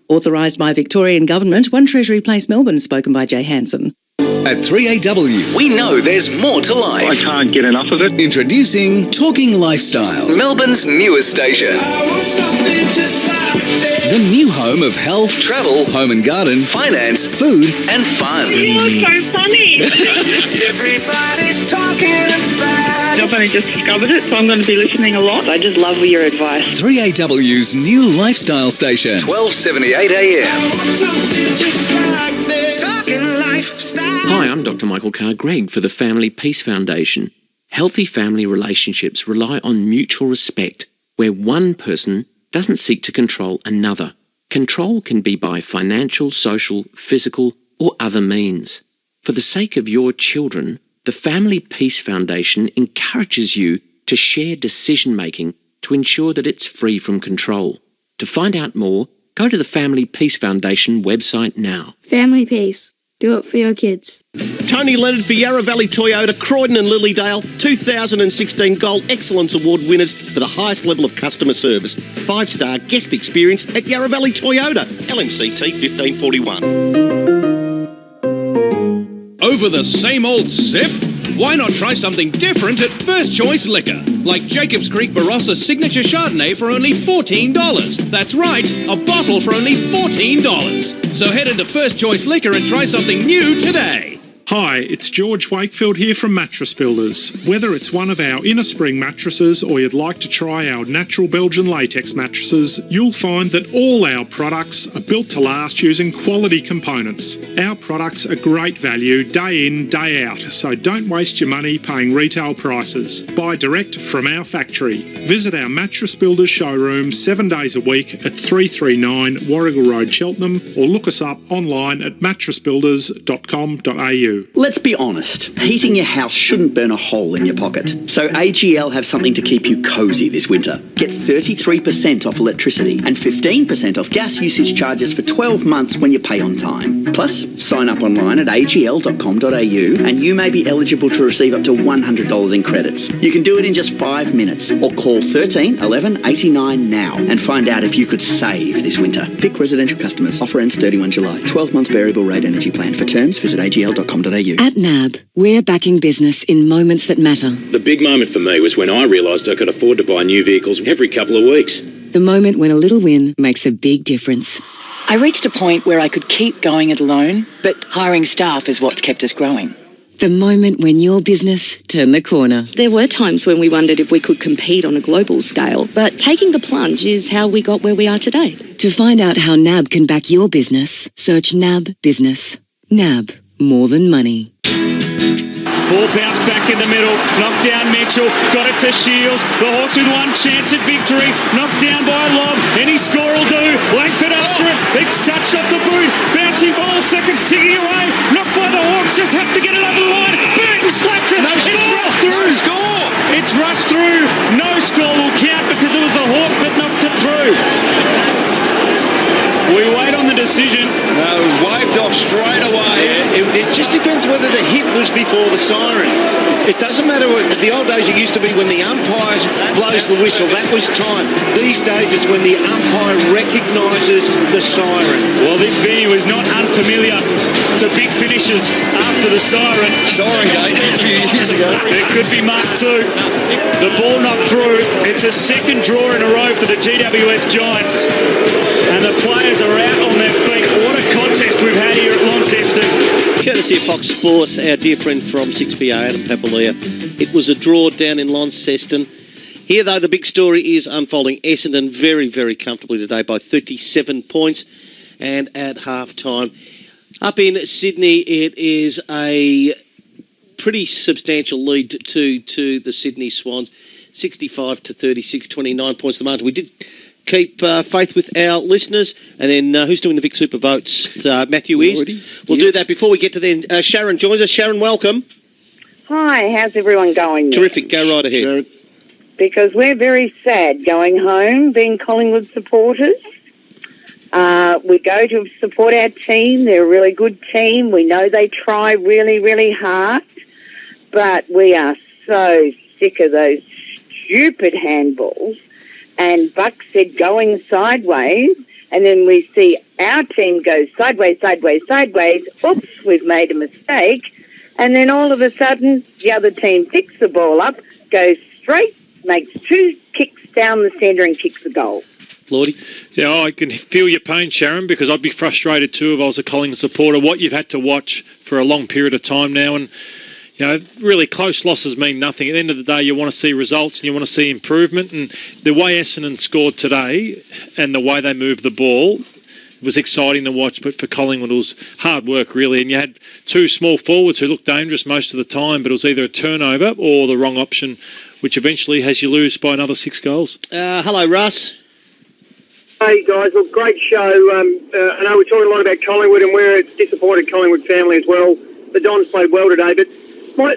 S17: Authorised by Victorian Government, 1 Treasury Place, Melbourne, spoken by Jay Hansen.
S16: At 3AW, we know there's more to life.
S19: I can't get enough of it.
S16: Introducing Talking Lifestyle, Melbourne's newest station. The new home of health, travel, home and garden, finance, food and fun.
S20: You're so funny.
S16: Everybody's talking about it.
S20: I've only just discovered it, so I'm going to be listening a lot. I just love your advice.
S16: 3AW's new lifestyle station, 12:78 a.m. Talking Lifestyle.
S21: Hi, I'm Dr. Michael Carr-Gregg for the Family Peace Foundation. Healthy family relationships rely on mutual respect, where one person doesn't seek to control another. Control can be by financial, social, physical, or other means. For the sake of your children, the Family Peace Foundation encourages you to share decision-making to ensure that it's free from control. To find out more, go to the Family Peace Foundation website now.
S22: Family Peace. Do it for your kids.
S1: Tony Leonard for Yarra Valley Toyota, Croydon and Lilydale, 2016 Gold Excellence Award winners for the highest level of customer service. 5-star guest experience at Yarra Valley Toyota, LMCT 1541.
S6: Over the same old sip? Why not try something different at First Choice Liquor? Like Jacobs Creek Barossa Signature Chardonnay for only $14. That's right, a bottle for only $14. So head into First Choice Liquor and try something new today.
S18: Hi, it's George Wakefield here from Mattress Builders. Whether it's one of our inner spring mattresses or you'd like to try our natural Belgian latex mattresses, you'll find that all our products are built to last using quality components. Our products are great value day in, day out, so don't waste your money paying retail prices. Buy direct from our factory. Visit our Mattress Builders showroom 7 days a week at 339 Warrigal Road, Cheltenham, or look us up online at mattressbuilders.com.au.
S19: Let's be honest, heating your house shouldn't burn a hole in your pocket. So AGL have something to keep you cosy this winter. Get 33% off electricity and 15% off gas usage charges for 12 months when you pay on time. Plus, sign up online at agl.com.au and you may be eligible to receive up to $100 in credits. You can do it in just 5 minutes or call 13 11 89 now and find out if you could save this winter. Vic residential customers. Offer ends 31 July. 12-month variable rate energy plan. For terms, visit agl.com.au.
S23: At NAB, we're backing business in moments that matter.
S24: The big moment for me was when I realised I could afford to buy new vehicles every couple of weeks.
S23: The moment when a little win makes a big difference.
S25: I reached a point where I could keep going it alone, but hiring staff is what's kept us growing.
S23: The moment when your business turned the corner.
S26: There were times when we wondered if we could compete on a global scale, but taking the plunge is how we got where we are today.
S23: To find out how NAB can back your business, search NAB Business. NAB. More than money.
S27: Ball bounced back in the middle, knocked down Mitchell, got it to Shields. The Hawks with one chance at victory, knocked down by Lobb. Any score will do. Langford after it. It's touched off the boot. Bouncing ball, seconds ticking away. Knocked by the Hawks, just have to get it over the line. Burton slaps it. No score. It's rushed through. No score. It's rushed through. No score will count because it was the Hawk that knocked it through. We wait on the decision.
S28: No, it was waved off straight away.
S3: Yeah, it just depends whether the hit was before the siren. It doesn't matter. The old days it used to be when the umpire blows the whistle, that was time. These days it's when the umpire recognises the siren.
S27: Well, this venue is not unfamiliar to big finishes after the siren.
S28: Siren gate a few years ago.
S27: It could be Mark 2. The ball knocked through. It's a second draw in a row for the GWS Giants. And the players are out on their feet. What a contest we've had here at Launceston.
S1: Courtesy of Fox Sports, our dear friend from 6PA, Adam Papalia. It was a draw down in Launceston. Here, though, the big story is unfolding. Essendon very, very comfortably today by 37 points. And at half-time, up in Sydney, it is a pretty substantial lead to the Sydney Swans. 65-36, 29 points the margin. We did keep faith with our listeners. And then who's doing the Vic Super Votes? Matthew is. We'll do that before we get to then. Sharon joins us. Sharon, welcome.
S29: Hi, how's everyone going?
S1: Terrific. Go right ahead. Sharon.
S29: Because we're very sad going home, being Collingwood supporters. We go to support our team. They're a really good team. We know they try really, really hard. But we are so sick of those stupid handballs. And Buck said going sideways, and then we see our team go sideways, sideways, sideways. Oops, we've made a mistake. And then all of a sudden, the other team picks the ball up, goes straight, makes 2 kicks down the centre and kicks the goal.
S1: Lordy?
S2: Yeah, I can feel your pain, Sharon, because I'd be frustrated too if I was a Collingwood supporter. What you've had to watch for a long period of time now, and you know, really close losses mean nothing. At the end of the day, you want to see results and you want to see improvement. And the way Essendon scored today and the way they moved the ball was exciting to watch. But for Collingwood, it was hard work, really. And you had 2 small forwards who looked dangerous most of the time, but it was either a turnover or the wrong option, which eventually has you lose by another 6 goals.
S1: Hello, Russ.
S30: Hey, guys. Look, great show. I know we're talking a lot about Collingwood, and we're a disappointed Collingwood family as well. The Dons played well today, but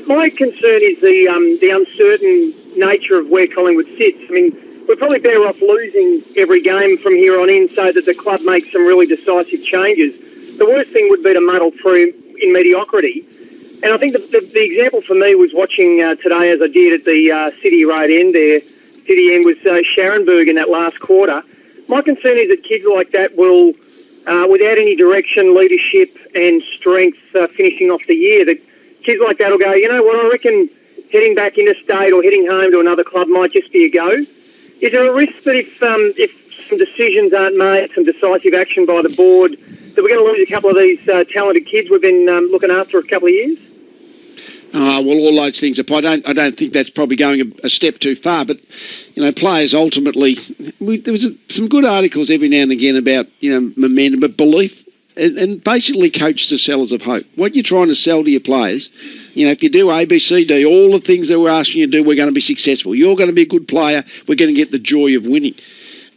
S30: my concern is the uncertain nature of where Collingwood sits. I mean, we're probably better off losing every game from here on in so that the club makes some really decisive changes. The worst thing would be to muddle through in mediocrity. And I think the example for me was watching today, as I did at the City Road end there, City end, was Scharenberg in that last quarter. My concern is that kids like that will, without any direction, leadership and strength finishing off the year, that kids like that will go, you know what, I reckon heading back interstate or heading home to another club might just be a go. Is there a risk that if some decisions aren't made, some decisive action by the board, that we're going to lose a couple of these talented kids we've been looking after for a couple of years?
S3: Well, all those things are. I don't think that's probably going a step too far. But players ultimately. There was some good articles every now and again about momentum, but belief, and basically coaches are sellers of hope. What you're trying to sell to your players, if you do A, B, C, D, all the things that we're asking you to do, we're going to be successful. You're going to be a good player. We're going to get the joy of winning.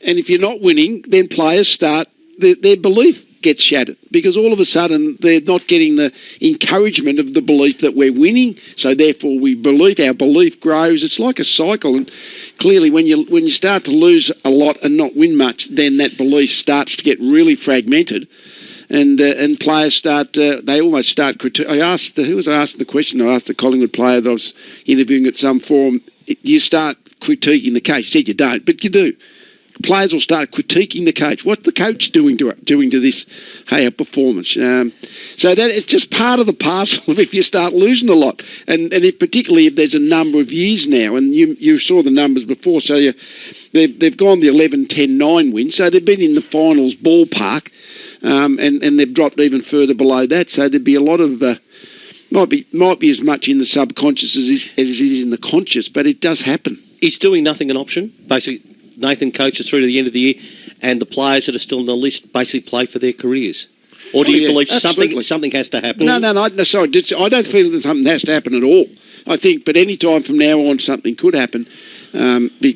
S3: And if you're not winning, then players start their belief gets shattered because all of a sudden they're not getting the encouragement of the belief that we're winning. So therefore our belief grows. It's like a cycle, and clearly when you start to lose a lot and not win much, then that belief starts to get really fragmented, and players start they almost start critiquing. I asked the question. I asked the Collingwood player that I was interviewing at some forum. Do you start critiquing the coach? He said you don't, but you do. Players will start critiquing the coach. What's the coach doing to this performance? So that it's just part of the parcel of if you start losing a lot, and particularly if there's a number of years now, and you saw the numbers before. So they've gone the 11-10-9 win, so they've been in the finals ballpark, and they've dropped even further below that. So there'd be a lot of might be as much in the subconscious as it is in the conscious, but it does happen.
S1: Is doing nothing an option? Basically, Nathan coaches through to the end of the year, and the players that are still on the list basically play for their careers? Or do you believe something has to happen?
S3: No, sorry. I don't feel that something has to happen at all. I think, but any time from now on, something could happen. The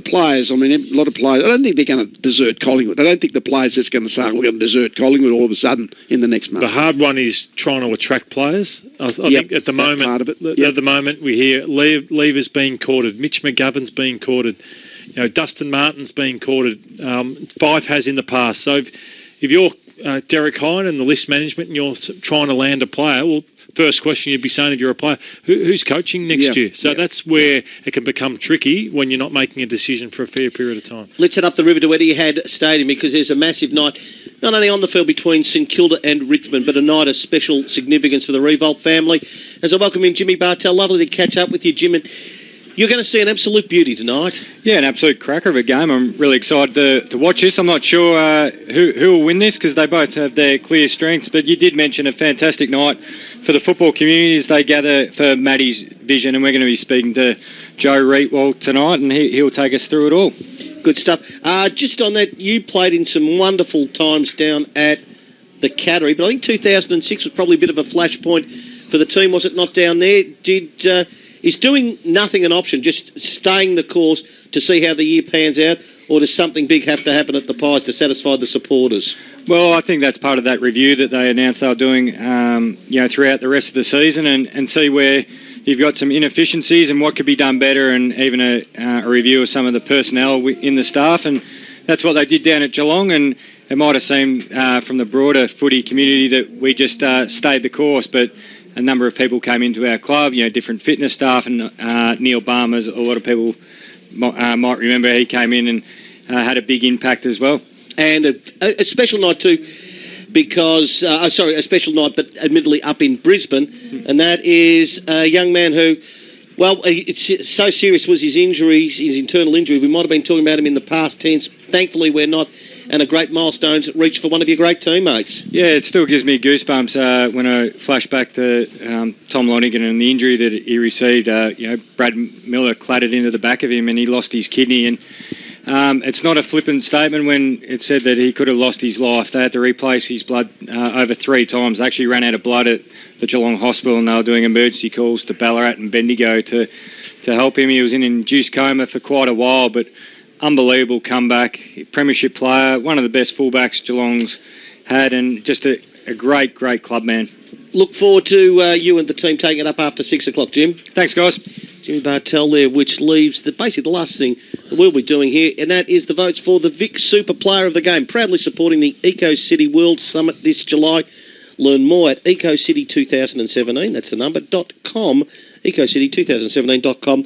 S3: players, a lot of players, I don't think they're going to desert Collingwood. I don't think the players that's going to say, we're going to desert Collingwood all of a sudden in the next month.
S2: The hard one is trying to attract players. I think at the moment, part of it. At the moment we hear Lever's being courted, Mitch McGovern's being courted, Dustin Martin's being courted, Fife has in the past. So if you're Derek Hine and the list management and you're trying to land a player, well, first question you'd be saying if you're a player, who's coaching next year? So that's where it can become tricky when you're not making a decision for a fair period of time.
S1: Let's head up the river to Etihad Stadium because there's a massive night, not only on the field between St Kilda and Richmond, but a night of special significance for the Revolt family. As I welcome in Jimmy Bartell, lovely to catch up with you, Jim. And you're going to see an absolute beauty tonight.
S5: Yeah, an absolute cracker of a game. I'm really excited to watch this. I'm not sure who will win this because they both have their clear strengths, but you did mention a fantastic night for the football community as they gather for Matty's vision, and we're going to be speaking to Joe Reitwald tonight, and he'll take us through it all.
S1: Good stuff. Just on that, you played in some wonderful times down at the Cattery, but I think 2006 was probably a bit of a flashpoint for the team, was it not, down there? Is doing nothing an option, just staying the course to see how the year pans out, or does something big have to happen at the Pies to satisfy the supporters?
S5: Well, I think that's part of that review that they announced they were doing throughout the rest of the season and see where you've got some inefficiencies and what could be done better, and even a review of some of the personnel in the staff. And that's what they did down at Geelong, and it might have seemed from the broader footy community that we just stayed the course, but a number of people came into our club, different fitness staff, and Neil Barmer's, a lot of people might remember he came in and had a big impact as well. And
S1: a special night too, because, a special night, but admittedly up in Brisbane, and that is a young man who, well, it's so serious was his injuries, his internal injury, we might have been talking about him in the past tense. Thankfully we're not. And a great milestones reached for one of your great teammates.
S5: Yeah, it still gives me goosebumps when I flash back to Tom Lonigan and the injury that he received. Brad Miller clattered into the back of him and he lost his kidney. And it's not a flippant statement when it said that he could have lost his life. They had to replace his blood over 3 times. They actually ran out of blood at the Geelong Hospital, and they were doing emergency calls to Ballarat and Bendigo to help him. He was in induced coma for quite a while, but unbelievable comeback, premiership player, one of the best fullbacks Geelong's had, and just a great club man.
S1: Look forward to you and the team taking it up after 6 o'clock, Jim.
S5: Thanks, guys.
S1: Jimmy Bartell there, which leaves basically the last thing that we'll be doing here, and that is the votes for the Vic Super Player of the Game, proudly supporting the Eco City World Summit this July. Learn more at ecocity2017, that's the number, .com, ecocity2017.com.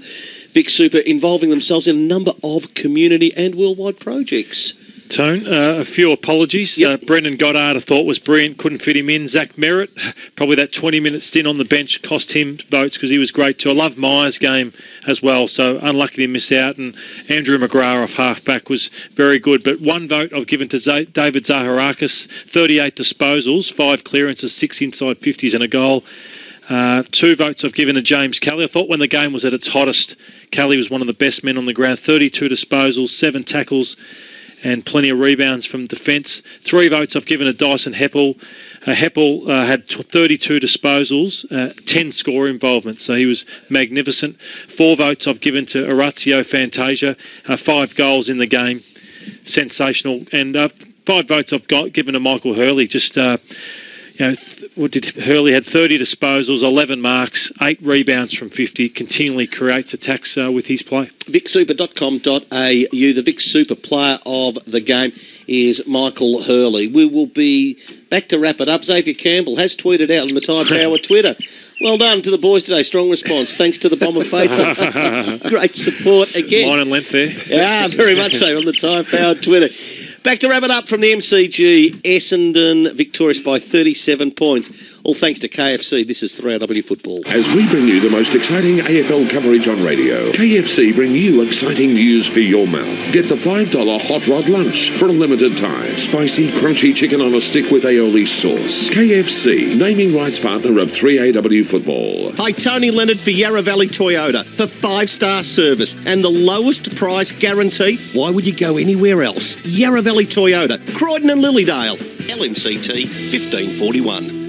S1: Vic Super involving themselves in a number of community and worldwide projects.
S2: Tone, a few apologies.
S1: Yep.
S2: Brendan Goddard, I thought, was brilliant. Couldn't fit him in. Zach Merritt, probably that 20-minute stint on the bench cost him votes because he was great too. I love Myers' game as well, so unlucky to miss out. And Andrew McGrath off half-back was very good. But one vote I've given to David Zaharakis, 38 disposals, 5 clearances, 6 inside 50s and a goal. 2 votes I've given to James Kelly. I thought when the game was at its hottest, Kelly was one of the best men on the ground. 32 disposals, 7 tackles, and plenty of rebounds from defence. 3 votes I've given to Dyson Heppel. Heppel had 32 disposals, 10 score involvement, so he was magnificent. 4 votes I've given to Orazio Fantasia, 5 goals in the game, sensational. And 5 votes I've given to Michael Hurley, just... Hurley had 30 disposals, 11 marks, 8 rebounds from 50, continually creates attacks with his play.
S1: VicSuper.com.au, the Vic Super player of the game is Michael Hurley. We will be back to wrap it up. Xavier Campbell has tweeted out on the Tyre Power Twitter. Well done to the boys today. Strong response. Thanks to the Bomber faithful. Great support again.
S2: Line and length there.
S1: Yeah, very much so on the Tyre Power Twitter. Back to wrap it up from the MCG. Essendon victorious by 37 points. All thanks to KFC. This is 3RW Football.
S4: As we bring you the most exciting AFL coverage on radio, KFC bring you exciting news for your mouth. Get the $5 Hot Rod Lunch for a limited time. Spicy, crunchy chicken on a stick with aioli sauce. KFC, naming rights partner of 3AW Football.
S1: Hi, Tony Leonard for Yarra Valley Toyota. For 5-star service and the lowest price guarantee, why would you go anywhere else? Yarra Valley Toyota, Croydon and Lilydale. LMCT 1541.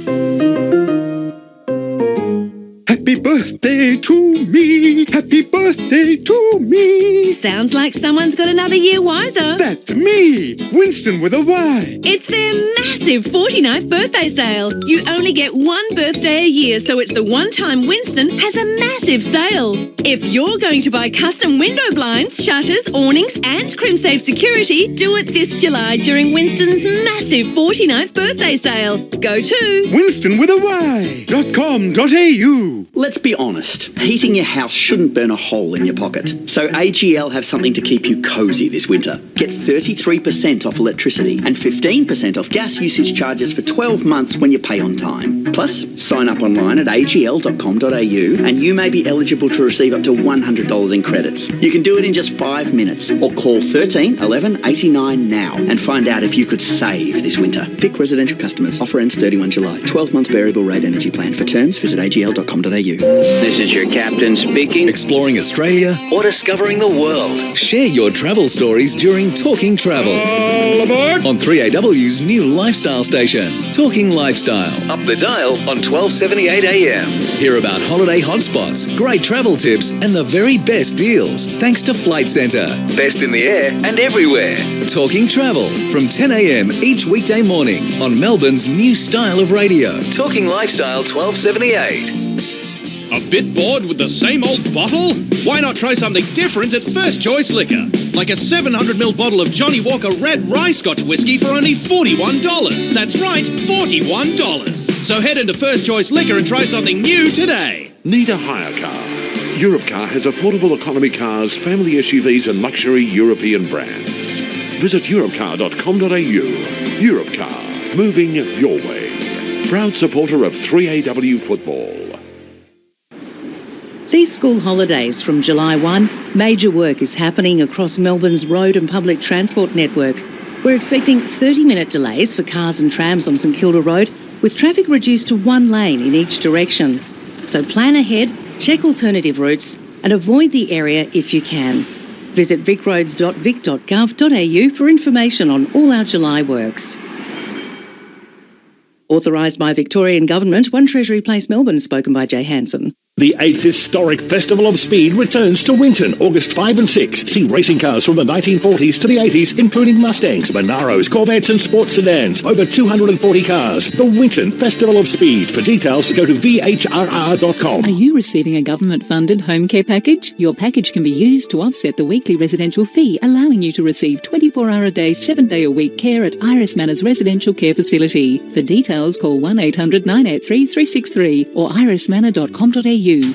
S7: Happy birthday to me, happy birthday to me.
S26: Sounds like someone's got another year wiser.
S7: That's me, Winston with a Y.
S26: It's their massive 49th birthday sale. You only get one birthday a year, so it's the one time Winston has a massive sale. If you're going to buy custom window blinds, shutters, awnings and CrimSafe security, do it this July during Winston's massive 49th birthday sale. Go to
S7: winstonwithay.com.au.
S19: Let's be honest, heating your house shouldn't burn a hole in your pocket. So AGL have something to keep you cosy this winter. Get 33% off electricity and 15% off gas usage charges for 12 months when you pay on time. Plus, sign up online at agl.com.au and you may be eligible to receive up to $100 in credits. You can do it in just 5 minutes or call 13 11 89 now and find out if you could save this winter. Vic residential customers. Offer ends 31 July. 12-month variable rate energy plan. For terms, visit agl.com.au.
S8: This is your captain speaking.
S16: Exploring Australia or discovering the world. Share your travel stories during Talking Travel.
S7: All aboard!
S16: On 3AW's new lifestyle station, Talking Lifestyle. Up the dial on 1278 AM. Hear about holiday hotspots, great travel tips, and the very best deals. Thanks to Flight Centre. Best in the air and everywhere. Talking Travel from 10 AM each weekday morning on Melbourne's new style of radio. Talking Lifestyle 1278.
S6: A bit bored with the same old bottle? Why not try something different at First Choice Liquor? Like a 700ml bottle of Johnny Walker Red Rye Scotch Whiskey for only $41. That's right, $41. So head into First Choice Liquor and try something new today.
S4: Need a hire car? Europcar has affordable economy cars, family SUVs and luxury European brands. Visit europcar.com.au. Europcar, moving your way. Proud supporter of 3AW Football.
S17: These school holidays from July 1, major work is happening across Melbourne's road and public transport network. We're expecting 30-minute delays for cars and trams on St Kilda Road, with traffic reduced to one lane in each direction. So plan ahead, check alternative routes and avoid the area if you can. Visit vicroads.vic.gov.au for information on all our July works. Authorised by Victorian Government, 1 Treasury Place, Melbourne, spoken by Jay Hansen.
S9: The 8th Historic Festival of Speed returns to Winton, August 5 and 6. See racing cars from the 1940s to the 80s, including Mustangs, Monaros, Corvettes and sports sedans. Over 240 cars. The Winton Festival of Speed. For details, go to vhrr.com.
S10: Are you receiving a government-funded home care package? Your package can be used to offset the weekly residential fee, allowing you to receive 24-hour-a-day, 7-day-a-week care at Iris Manor's residential care facility. For details, call 1800 983 363 or irismanor.com.au.
S1: And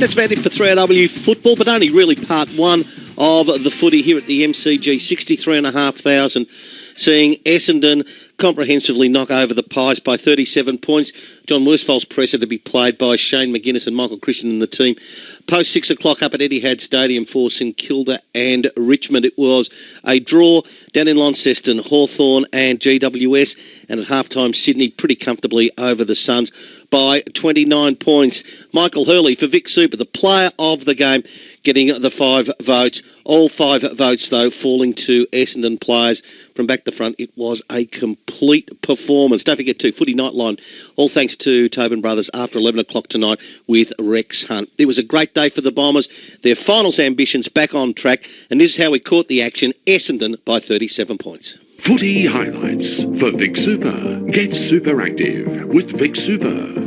S1: that's about it for 3AW Football, but only really part one of the footy here at the MCG, 63,500, seeing Essendon comprehensively knock over the Pies by 37 points. John Worsfold's presser to be played by Shane McGuinness and Michael Christian and the team. Post 6 o'clock up at Etihad Stadium for St Kilda and Richmond. It was a draw down in Launceston, Hawthorn and GWS, and at halftime Sydney pretty comfortably over the Suns by 29 points. Michael Hurley for Vic Super, the player of the game, getting the 5 votes. All 5 votes, though, falling to Essendon players. From back to front, it was a complete performance. Don't forget, too, Footy Nightline, all thanks to Tobin Brothers after 11 o'clock tonight with Rex Hunt. It was a great day for the Bombers. Their finals ambitions back on track, and this is how we caught the action. Essendon by 37 points.
S4: Footy highlights for Vic Super. Get super active with Vic Super.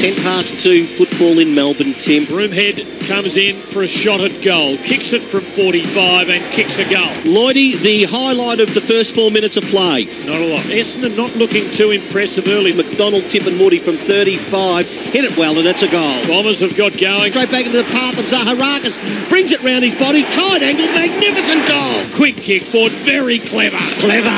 S1: 10 past 2, football in Melbourne, Tim.
S11: Broomhead comes in for a shot at goal, kicks it from 45 and kicks a goal.
S1: Lloydie, the highlight of the first 4 minutes of play.
S11: Not a lot. Essendon not looking too impressive early.
S1: McDonald, Tip and Moody from 35. Hit it well and it's a goal.
S11: Bombers have got going.
S1: Straight back into the path of Zaharakis. Brings it round his body. Tight angle. Magnificent goal.
S11: Quick kick forward. Very clever. Clever.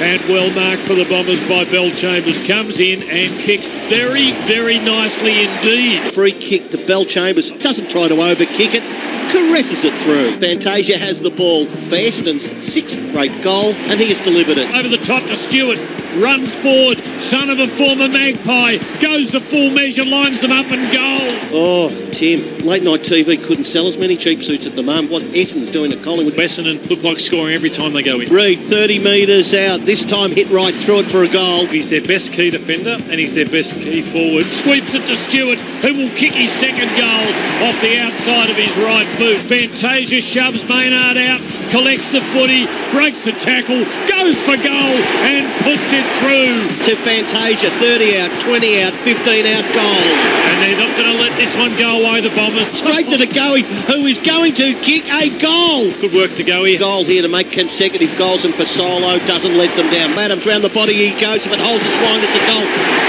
S11: And well marked for the Bombers by Bell Chambers. Comes in and kicks very, very nicely indeed.
S1: Free kick to Bell Chambers. Doesn't try to overkick it. Caresses it through. Fantasia has the ball for Essendon's 6th rate goal, and he has delivered it.
S11: Over the top to Stewart. Runs forward. Son of a former Magpie. Goes the full measure. Lines them up and goal.
S1: Oh, Tim. Late night TV couldn't sell as many cheap suits at the moment. What Essendon's doing at Collingwood.
S11: Essendon look like scoring every time they go in.
S1: Reid, 30 metres out. This time hit right through it for a goal.
S11: He's their best key defender and he's their best key forward. Sweeps it to Stewart, who will kick his second goal off the outside of his right boot. Fantasia shoves Maynard out, collects the footy, breaks the tackle, goes for goal and puts it through.
S1: To Fantasia, 30 out, 20 out, 15 out goal.
S11: And they're not going to let this one go away, the Bombers.
S1: Straight to the Goey, who is going to kick a goal.
S11: Good work to Goey.
S1: Goal here to make consecutive goals, and Fasolo doesn't let them down. Adams round the body, he goes. If it holds its line, it's a goal.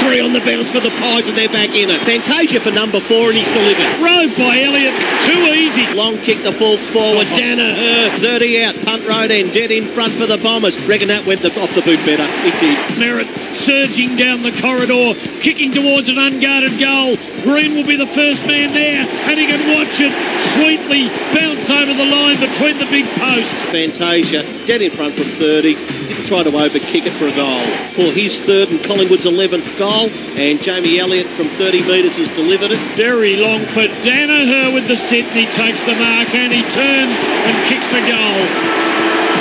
S1: 3 on the bounce for the Pies, and they're back in it. Fantasia for number 4, and he's delivered.
S11: Rode by Elliott, too easy.
S1: Long kick the ball forward. Danaher, 30 out, punt road end, dead in front for the Bombers. Reckon that went off the boot better. It did.
S11: Merritt surging down the corridor, kicking towards an unguarded goal. Green will be the first man there, and he can watch it sweetly bounce over the line between the big posts.
S1: Fantasia, dead in front from 30. Didn't try to overkick it for a goal. For his 3rd and Collingwood's 11th goal, and Jamie Elliott from 30 metres has delivered it.
S11: Very long for Danaher with the sit, and he takes the mark, and he turns and kicks a goal.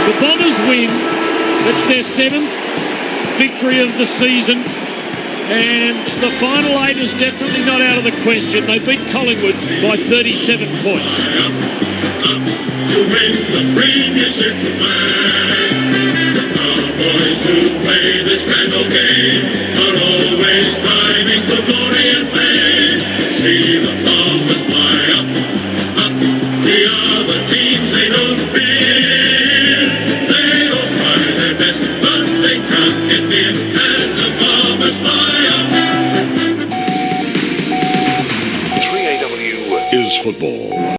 S11: The Bombers win. It's their 7th victory of the season. And the final 8 is definitely not out of the question. They beat Collingwood by 37 points.
S12: To win the premiership flag. The Cowboys who play this grand old game are always striving for glory and fame. See the Bombers fly up, up. The other teams they don't fear. They all try their best, but they can't get near as the Bombers fly up.
S4: 3AW is football.